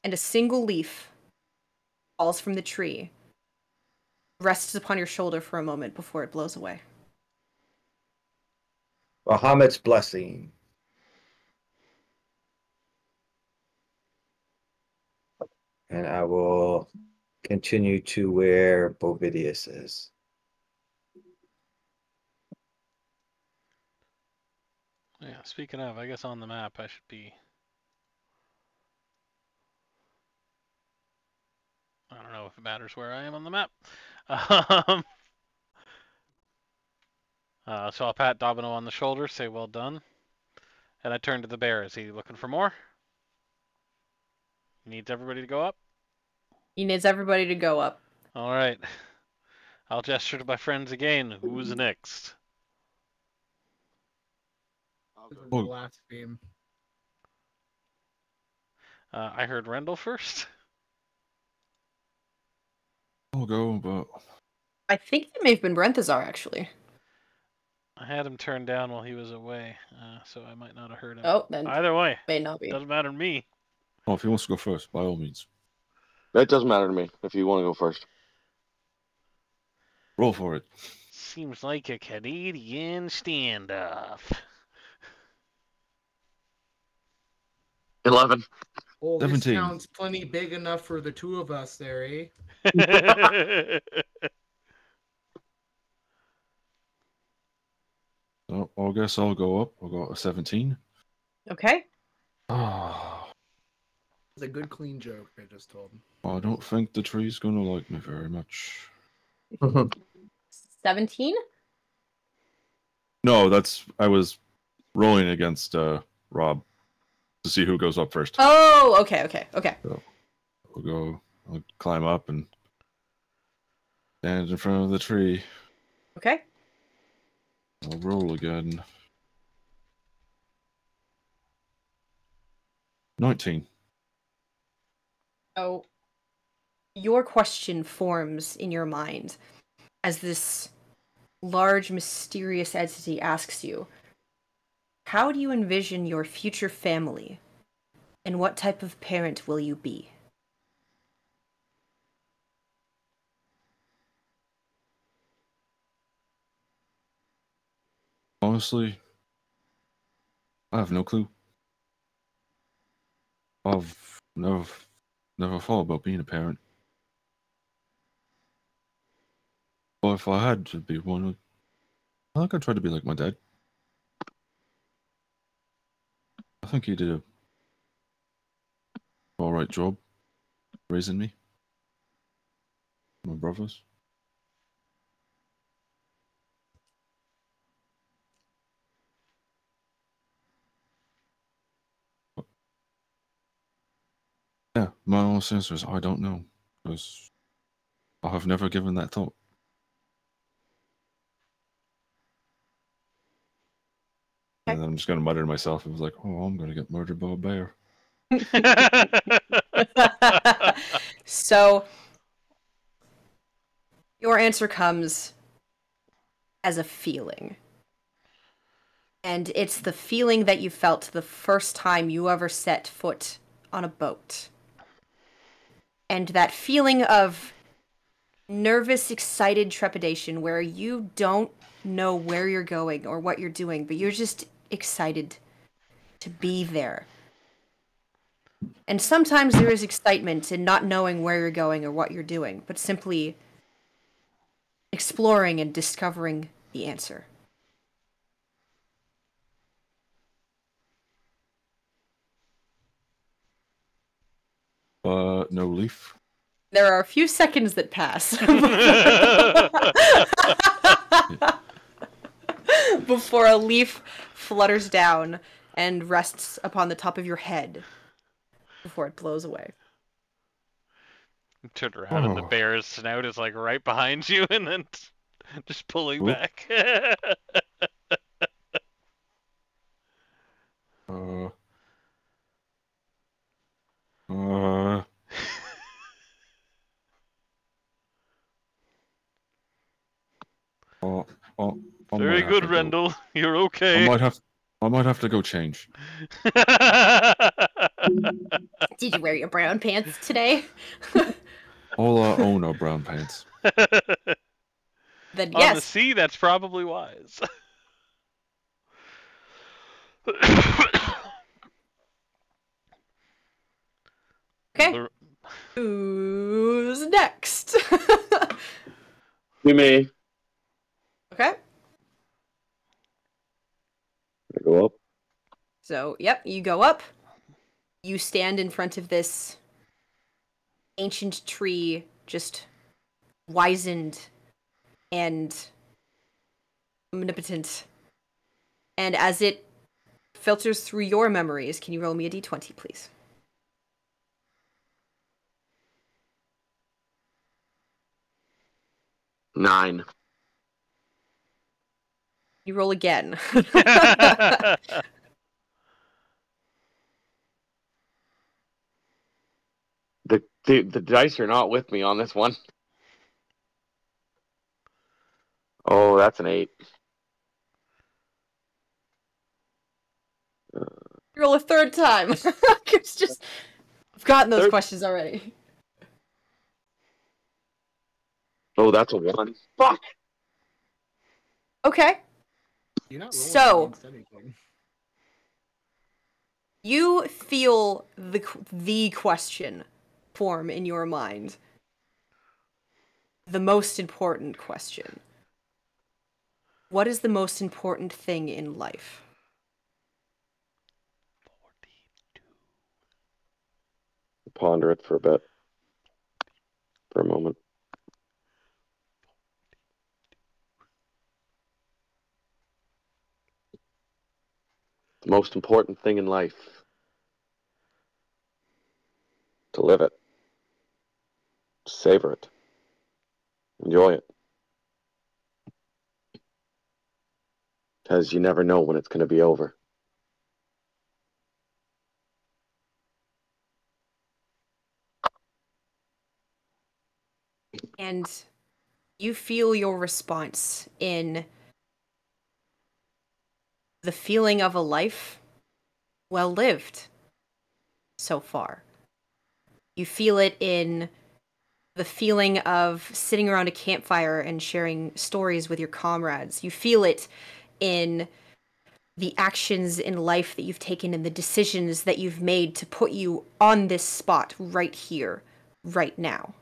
[SPEAKER 2] And a single leaf falls from the tree, rests upon your shoulder for a moment before it blows away.
[SPEAKER 1] Bahamut's blessing. And I will continue to where Bovidius is.
[SPEAKER 4] Yeah, speaking of, I guess on the map I should be... I don't know if it matters where I am on the map. So I'll pat Domino on the shoulder, say well done. And I turn to the bear. Is he looking for more? He needs everybody to go up?
[SPEAKER 2] He needs everybody to go up.
[SPEAKER 4] All right. I'll gesture to my friends again. Who's next?
[SPEAKER 3] The last game.
[SPEAKER 4] I heard Rendell first.
[SPEAKER 6] I'll go, but
[SPEAKER 2] I think it may have been Brenthazar, actually.
[SPEAKER 4] I had him turned down while he was away, so I might not have heard him.
[SPEAKER 2] Oh, then
[SPEAKER 4] Either way,
[SPEAKER 2] may not be.
[SPEAKER 4] doesn't matter to me.
[SPEAKER 6] oh, if he wants to go first, by all means,
[SPEAKER 7] That doesn't matter to me if you want to go first.
[SPEAKER 6] roll for it.
[SPEAKER 4] Seems like a Canadian standoff.
[SPEAKER 7] 11.
[SPEAKER 3] Oh, this
[SPEAKER 6] 17.
[SPEAKER 3] sounds plenty big enough for the two of us there, eh?
[SPEAKER 6] So I guess I'll go up. I'll go a 17.
[SPEAKER 2] Okay.
[SPEAKER 6] Ah,
[SPEAKER 3] It's a good, clean joke I just told.
[SPEAKER 6] I don't think the tree's gonna like me very much.
[SPEAKER 2] 17?
[SPEAKER 6] No, I was rolling against Rob to see who goes up first.
[SPEAKER 2] Oh, okay.
[SPEAKER 6] I'll climb up and stand in front of the tree.
[SPEAKER 2] Okay.
[SPEAKER 6] I'll roll again. 19.
[SPEAKER 2] So, your question forms in your mind as this large, mysterious entity asks you, how do you envision your future family, and what type of parent will you be?
[SPEAKER 6] Honestly, I have no clue. I've never thought about being a parent. But if I had to be one, I think I'd try to be like my dad. I think he did a alright job raising me. My brothers. Yeah, my honest answer is I don't know. Because I have never given that thought.
[SPEAKER 2] Okay.
[SPEAKER 6] And then I'm just gonna mutter to myself. It was like, oh, I'm gonna get murdered by a bear.
[SPEAKER 2] So, your answer comes as a feeling. And it's the feeling that you felt the first time you ever set foot on a boat. And that feeling of nervous, excited trepidation where you don't know where you're going or what you're doing, but you're just excited to be there. And sometimes there is excitement in not knowing where you're going or what you're doing, but simply exploring and discovering the answer.
[SPEAKER 6] No leaf.
[SPEAKER 2] There are a few seconds that pass before a leaf flutters down and rests upon the top of your head before it blows away.
[SPEAKER 4] You turn around and the bear's snout is like right behind you, and then just pulling back. Very good, Rendell. You're okay.
[SPEAKER 6] I might have to go change.
[SPEAKER 2] Did you wear your brown pants today?
[SPEAKER 6] I'll own our brown pants.
[SPEAKER 2] Then
[SPEAKER 4] On
[SPEAKER 2] yes.
[SPEAKER 4] the sea, that's probably wise.
[SPEAKER 2] Okay. Who's next?
[SPEAKER 7] You may.
[SPEAKER 2] Okay.
[SPEAKER 7] I go up.
[SPEAKER 2] So, yep, you go up. You stand in front of this ancient tree, just wizened and omnipotent. And as it filters through your memories, can you roll me a d20, please?
[SPEAKER 7] Nine.
[SPEAKER 2] You roll again.
[SPEAKER 7] The dice are not with me on this one. Oh, that's an 8.
[SPEAKER 2] You roll a third time. It's just, I've gotten those questions already.
[SPEAKER 7] Oh, that's a 1. Fuck!
[SPEAKER 2] Okay.
[SPEAKER 3] You're not rolling
[SPEAKER 2] So,
[SPEAKER 3] against anything.
[SPEAKER 2] you feel the question form in your mind. The most important question. What is the most important thing in life?
[SPEAKER 4] 42.
[SPEAKER 7] Ponder it for a bit. For a moment. The most important thing in life. To live it. Savor it. Enjoy it. Because you never know when it's going to be over.
[SPEAKER 2] And you feel your response in the feeling of a life well lived so far. You feel it in the feeling of sitting around a campfire and sharing stories with your comrades. You feel it in the actions in life that you've taken and the decisions that you've made to put you on this spot right here, right now.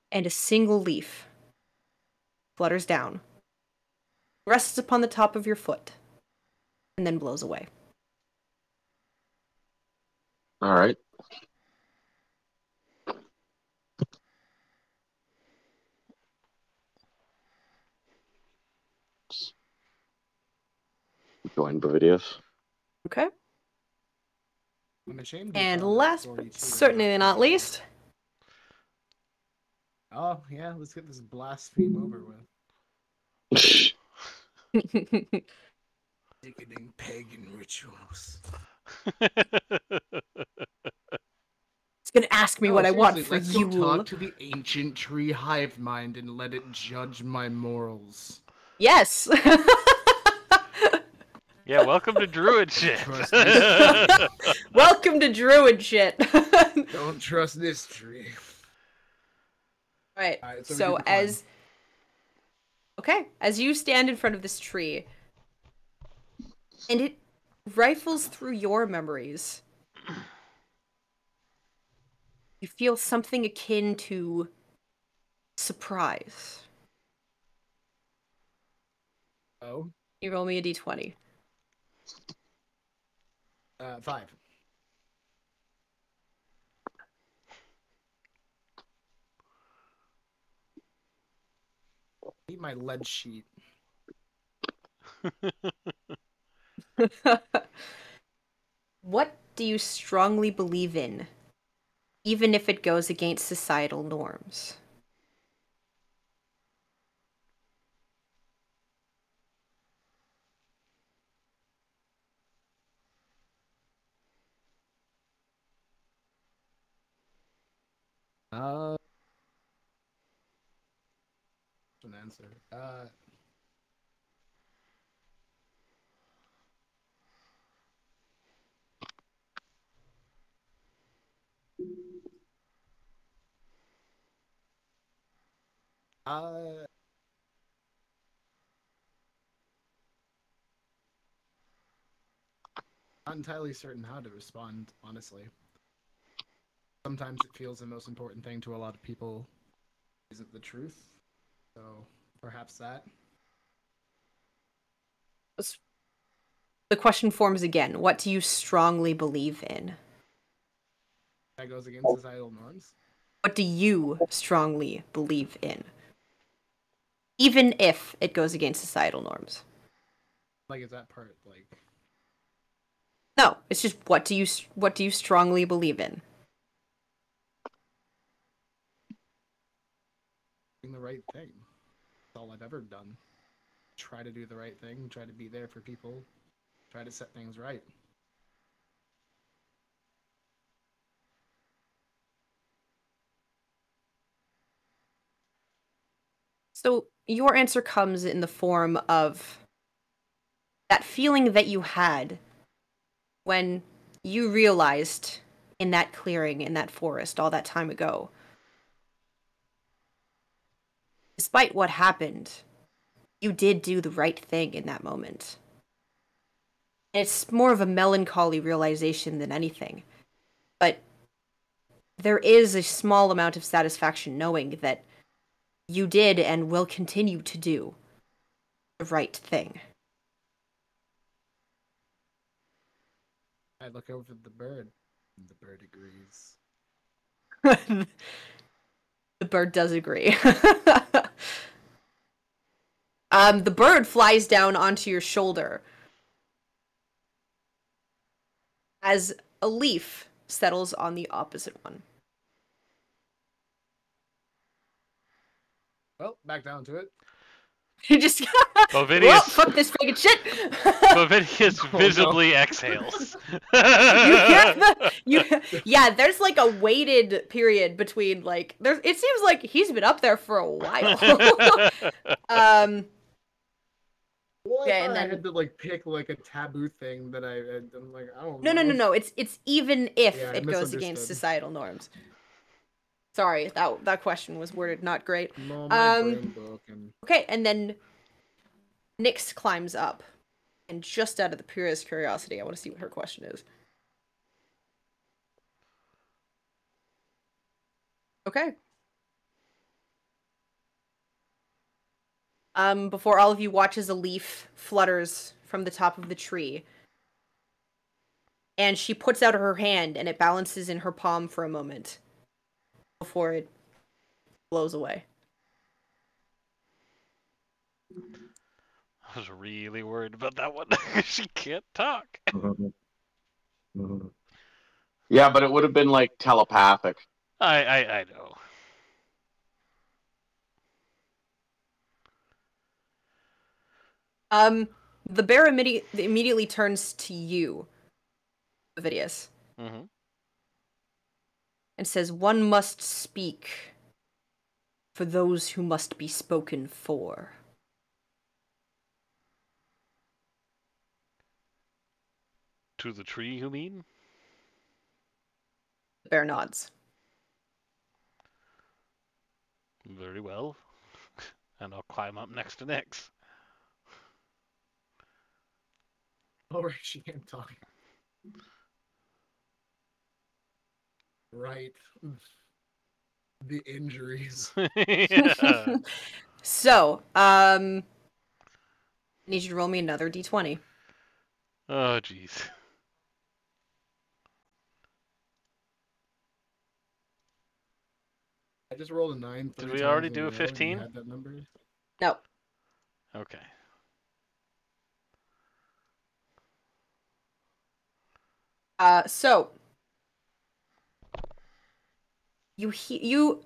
[SPEAKER 2] And a single leaf flutters down, rests upon the top of your foot, and then blows away.
[SPEAKER 7] All right. Join Bovidius.
[SPEAKER 2] Okay.
[SPEAKER 3] I'm ashamed
[SPEAKER 2] And
[SPEAKER 3] you found
[SPEAKER 2] last
[SPEAKER 3] that
[SPEAKER 2] but
[SPEAKER 3] 42.
[SPEAKER 2] certainly not least,
[SPEAKER 3] Oh, yeah, let's get this blaspheme over with. Sickening pagan rituals.
[SPEAKER 2] It's gonna ask me
[SPEAKER 3] No,
[SPEAKER 2] what I want
[SPEAKER 3] seriously,
[SPEAKER 2] for
[SPEAKER 3] let's go
[SPEAKER 2] Yule.
[SPEAKER 3] talk to the ancient tree hive mind and let it judge my morals.
[SPEAKER 2] Yes.
[SPEAKER 4] Yeah, welcome to Druid shit.
[SPEAKER 3] Trust this tree.
[SPEAKER 2] Welcome to Druid shit.
[SPEAKER 3] Don't trust this tree.
[SPEAKER 2] Right.
[SPEAKER 3] Alright,
[SPEAKER 2] So
[SPEAKER 3] we keep the
[SPEAKER 2] as you stand in front of this tree, and it rifles through your memories, you feel something akin to surprise.
[SPEAKER 3] Oh,
[SPEAKER 2] You roll me a d20.
[SPEAKER 3] 5. Eat my lead sheet.
[SPEAKER 2] What do you strongly believe in, even if it goes against societal norms?
[SPEAKER 3] An answer. Not entirely certain how to respond, honestly. Sometimes it feels the most important thing to a lot of people isn't the truth. So perhaps that.
[SPEAKER 2] The question forms again. What do you strongly believe in?
[SPEAKER 3] That goes against societal norms.
[SPEAKER 2] What do you strongly believe in? Even if it goes against societal norms.
[SPEAKER 3] Like, is that part like?
[SPEAKER 2] No, it's just what do you strongly believe in?
[SPEAKER 3] Doing the right thing. That's all I've ever done. Try to do the right thing. Try to be there for people. Try to set things right.
[SPEAKER 2] So your answer comes in the form of that feeling that you had when you realized in that clearing, in that forest, all that time ago, despite what happened, you did do the right thing in that moment. It's more of a melancholy realization than anything. But there is a small amount of satisfaction knowing that you did and will continue to do the right thing.
[SPEAKER 3] I look over at the bird, and the bird agrees.
[SPEAKER 2] The bird does agree. The bird flies down onto your shoulder as a leaf settles on the opposite one.
[SPEAKER 3] Well, back down to it.
[SPEAKER 2] You just
[SPEAKER 4] Bovidius-
[SPEAKER 2] well, fuck this fucking shit.
[SPEAKER 4] Bovidius
[SPEAKER 3] no.
[SPEAKER 4] visibly exhales.
[SPEAKER 2] Yeah, there's like a weighted period between like there's. It seems like he's been up there for a while.
[SPEAKER 3] Well,
[SPEAKER 2] Okay,
[SPEAKER 3] I
[SPEAKER 2] and
[SPEAKER 3] thought I
[SPEAKER 2] then
[SPEAKER 3] had to like pick like a taboo thing that I'm like, I don't
[SPEAKER 2] no.
[SPEAKER 3] know.
[SPEAKER 2] It's even if
[SPEAKER 3] Yeah, I
[SPEAKER 2] it goes against
[SPEAKER 3] misunderstood.
[SPEAKER 2] societal norms. Sorry, that question was worded not great.
[SPEAKER 3] No, my brain broke and
[SPEAKER 2] Okay, and then Nyx climbs up, and just out of the purest curiosity, I want to see what her question is. Okay. Before all of you watch as a leaf flutters from the top of the tree. And she puts out her hand, and it balances in her palm for a moment. Before it blows away.
[SPEAKER 4] I was really worried about that one. She can't talk.
[SPEAKER 5] Yeah, but it would have been like telepathic.
[SPEAKER 4] I know.
[SPEAKER 2] The bear immediately turns to you, Ovidius,
[SPEAKER 4] Mm-hmm.
[SPEAKER 2] and says, "One must speak for those who must be spoken for."
[SPEAKER 4] To the tree, you mean?
[SPEAKER 2] The bear nods.
[SPEAKER 4] Very well. And I'll climb up next to Nyx.
[SPEAKER 3] Oh, right, she can't talk. Right. The injuries.
[SPEAKER 4] Yeah.
[SPEAKER 2] So, I need you to roll me another d20.
[SPEAKER 4] Oh, jeez.
[SPEAKER 3] I just rolled a 9
[SPEAKER 4] Did
[SPEAKER 3] 3
[SPEAKER 4] we
[SPEAKER 3] times
[SPEAKER 4] already
[SPEAKER 3] in
[SPEAKER 4] do a
[SPEAKER 3] row. You
[SPEAKER 4] 15?
[SPEAKER 3] had that number?
[SPEAKER 2] No.
[SPEAKER 4] Okay.
[SPEAKER 2] So you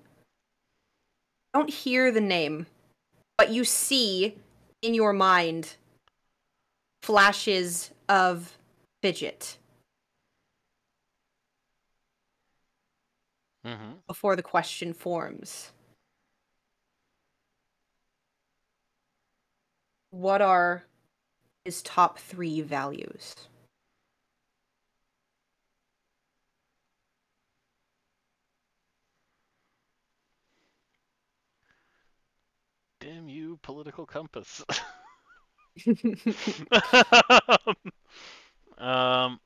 [SPEAKER 2] don't hear the name, but you see in your mind flashes of Fidget
[SPEAKER 4] Mm-hmm.
[SPEAKER 2] before the question forms. What are his top 3 values?
[SPEAKER 4] Damn you, political compass. um,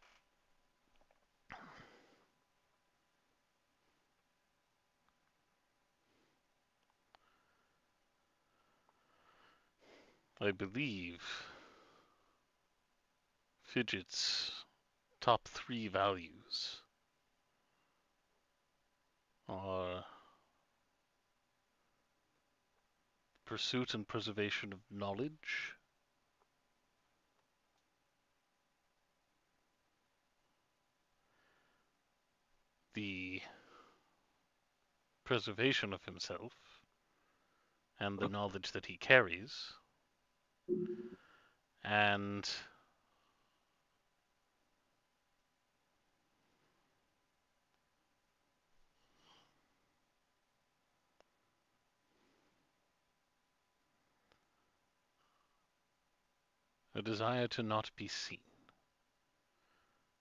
[SPEAKER 4] I believe Fidget's top 3 values are pursuit and preservation of knowledge, the preservation of himself, and the knowledge that he carries, and a desire to not be seen.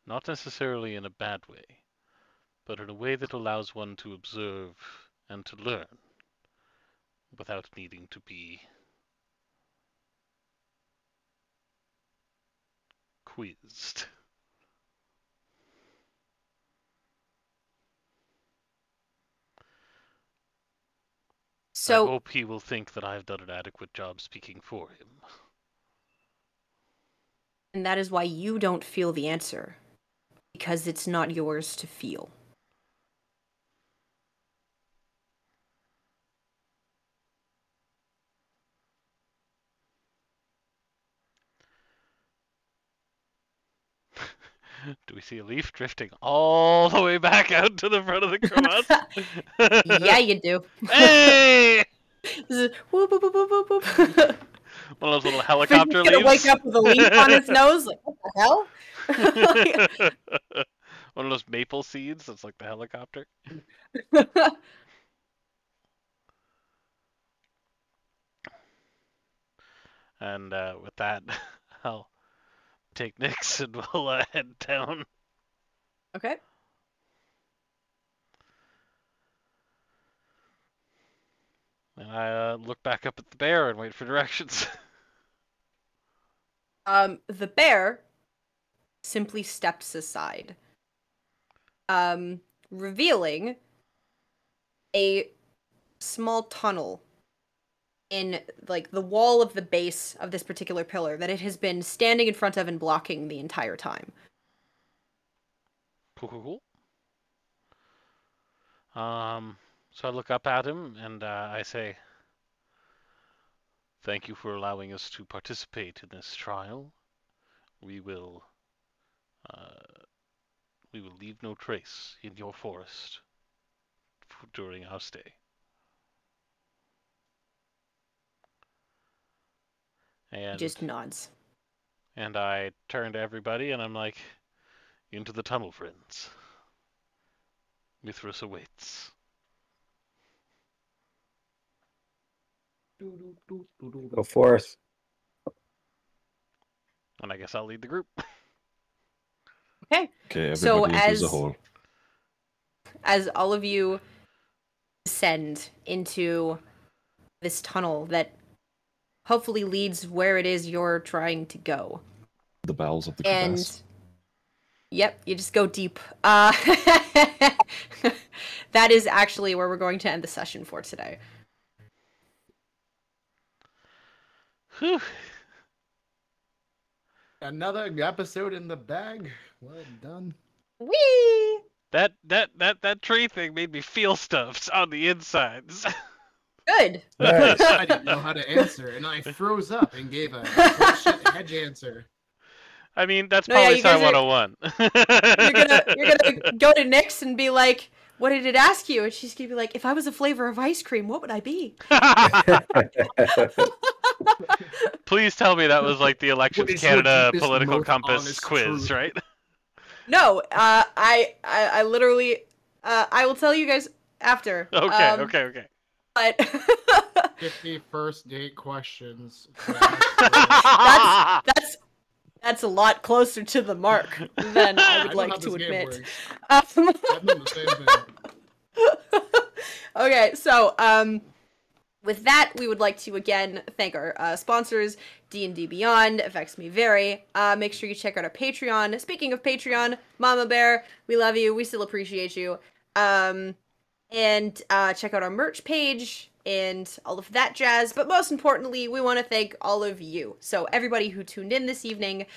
[SPEAKER 4] Not necessarily in a bad way, but in a way that allows one to observe and to learn without needing to be quizzed. I
[SPEAKER 2] So,
[SPEAKER 4] hope he will think that I have done an adequate job speaking for him.
[SPEAKER 2] and that is why you don't feel the answer, because it's not yours to feel.
[SPEAKER 4] Do we see a leaf drifting all the way back out to the front of the crevasse?
[SPEAKER 2] Yeah, you do.
[SPEAKER 4] Hey!
[SPEAKER 2] Whoop, whoop, whoop, whoop, whoop.
[SPEAKER 4] One of those little
[SPEAKER 2] Fidget's
[SPEAKER 4] helicopter
[SPEAKER 2] gonna
[SPEAKER 4] leaves.
[SPEAKER 2] wake up with a leaf on his nose, like, what the hell?
[SPEAKER 4] One of those maple seeds that's like the helicopter. And with that, I'll take Nyx and we'll head down.
[SPEAKER 2] Okay.
[SPEAKER 4] And I look back up at the bear and wait for directions.
[SPEAKER 2] The bear simply steps aside, revealing a small tunnel in like the wall of the base of this particular pillar that it has been standing in front of and blocking the entire time.
[SPEAKER 4] Cool. So I look up at him and I say, "Thank you for allowing us to participate in this trial. We will, we will leave no trace in your forest during our stay."
[SPEAKER 2] He
[SPEAKER 4] And
[SPEAKER 2] just nods.
[SPEAKER 4] and I turn to everybody and I'm like, into the tunnel, friends. Mithras awaits.
[SPEAKER 1] Go forth.
[SPEAKER 4] And I guess I'll lead the group.
[SPEAKER 2] Okay.
[SPEAKER 6] Okay,
[SPEAKER 2] So
[SPEAKER 6] everybody into the hole.
[SPEAKER 2] as all of you descend into this tunnel that hopefully leads where it is you're trying to go.
[SPEAKER 6] The bowels of the
[SPEAKER 2] And
[SPEAKER 6] crevasse.
[SPEAKER 2] yep, you just go deep. That is actually where we're going to end the session for today.
[SPEAKER 4] Whew.
[SPEAKER 3] Another episode in the bag. Well done.
[SPEAKER 2] Whee!
[SPEAKER 4] That tree thing made me feel stuff on the insides.
[SPEAKER 2] Good.
[SPEAKER 1] Nice.
[SPEAKER 3] I didn't know how to answer, and I froze up and gave a bullshit hedge answer.
[SPEAKER 4] I mean, that's
[SPEAKER 2] No, yeah,
[SPEAKER 4] probably
[SPEAKER 2] you guys
[SPEAKER 4] Sci
[SPEAKER 2] are-
[SPEAKER 4] 101.
[SPEAKER 2] You're gonna go to Nyx and be like, "What did it ask you?" And she's gonna be like, "If I was a flavor of ice cream, what would I be?"
[SPEAKER 4] Please tell me that was like the Elections
[SPEAKER 3] What is your
[SPEAKER 4] Canada
[SPEAKER 3] deepest,
[SPEAKER 4] political
[SPEAKER 3] most
[SPEAKER 4] compass
[SPEAKER 3] honest
[SPEAKER 4] quiz,
[SPEAKER 3] truth?
[SPEAKER 4] right?
[SPEAKER 2] No, I literally, I will tell you guys after.
[SPEAKER 4] Okay.
[SPEAKER 2] But
[SPEAKER 3] 50 first date questions.
[SPEAKER 2] that's a lot closer to the mark than I would
[SPEAKER 3] know
[SPEAKER 2] like
[SPEAKER 3] how
[SPEAKER 2] to
[SPEAKER 3] this game
[SPEAKER 2] admit.
[SPEAKER 3] works. I've done the same thing.
[SPEAKER 2] Okay, so with that, we would like to again thank our sponsors, D&D Beyond, Affects Me Very. Make sure you check out our Patreon. Speaking of Patreon, Mama Bear, we love you. We still appreciate you. And check out our merch page and all of that jazz. But most importantly, we want to thank all of you. So everybody who tuned in this evening,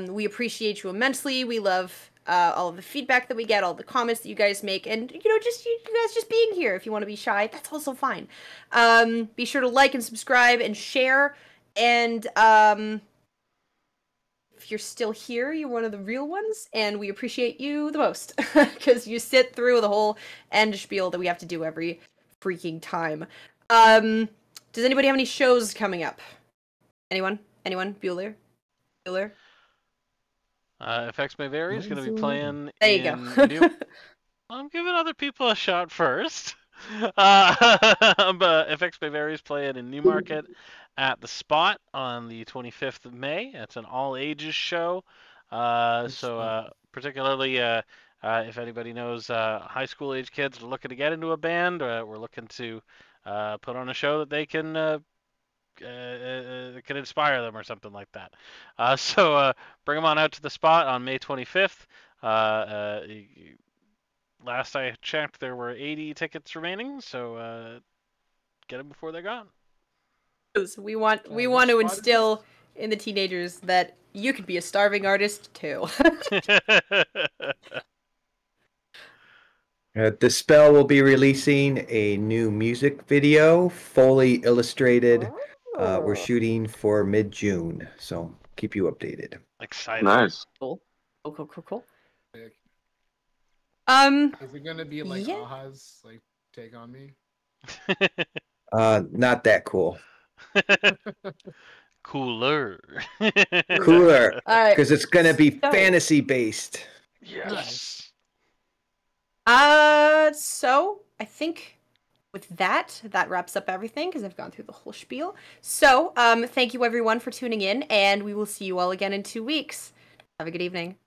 [SPEAKER 2] we appreciate you immensely. We love all of the feedback that we get, all the comments that you guys make, and just you guys just being here. If you want to be shy, that's also fine. Be sure to like and subscribe and share. And if you're still here, you're one of the real ones, and we appreciate you the most because you sit through the whole end spiel that we have to do every freaking time. Does anybody have any shows coming up? Anyone? Bueller?
[SPEAKER 4] Affects May Vary is going to be playing
[SPEAKER 2] There you
[SPEAKER 4] in
[SPEAKER 2] go.
[SPEAKER 4] New... I'm giving other people a shot first. But Affects May Vary is playing in Newmarket at the Spot on the 25th of May. It's an all-ages show. So particularly if anybody knows high school age kids that are looking to get into a band, we're looking to put on a show that they can inspire them or something like that. So bring them on out to the Spot on May 25th. Last I checked, there were 80 tickets remaining, so get them before they're gone.
[SPEAKER 2] We want to instill in the teenagers that you could be a starving artist too.
[SPEAKER 1] The Spell will be releasing a new music video, fully illustrated. We're shooting for mid-June, so keep you updated.
[SPEAKER 4] Exciting.
[SPEAKER 7] Nice.
[SPEAKER 2] Cool.
[SPEAKER 3] Is it gonna be like
[SPEAKER 2] Yeah.
[SPEAKER 3] Aha's like Take on Me?
[SPEAKER 1] Not that cool.
[SPEAKER 4] Cooler.
[SPEAKER 1] Cooler,
[SPEAKER 2] All right.
[SPEAKER 1] because it's gonna be
[SPEAKER 2] So-
[SPEAKER 1] fantasy-based.
[SPEAKER 4] Yes.
[SPEAKER 2] So I think with that wraps up everything because I've gone through the whole spiel. So, thank you everyone for tuning in, and we will see you all again in 2 weeks. Have a good evening.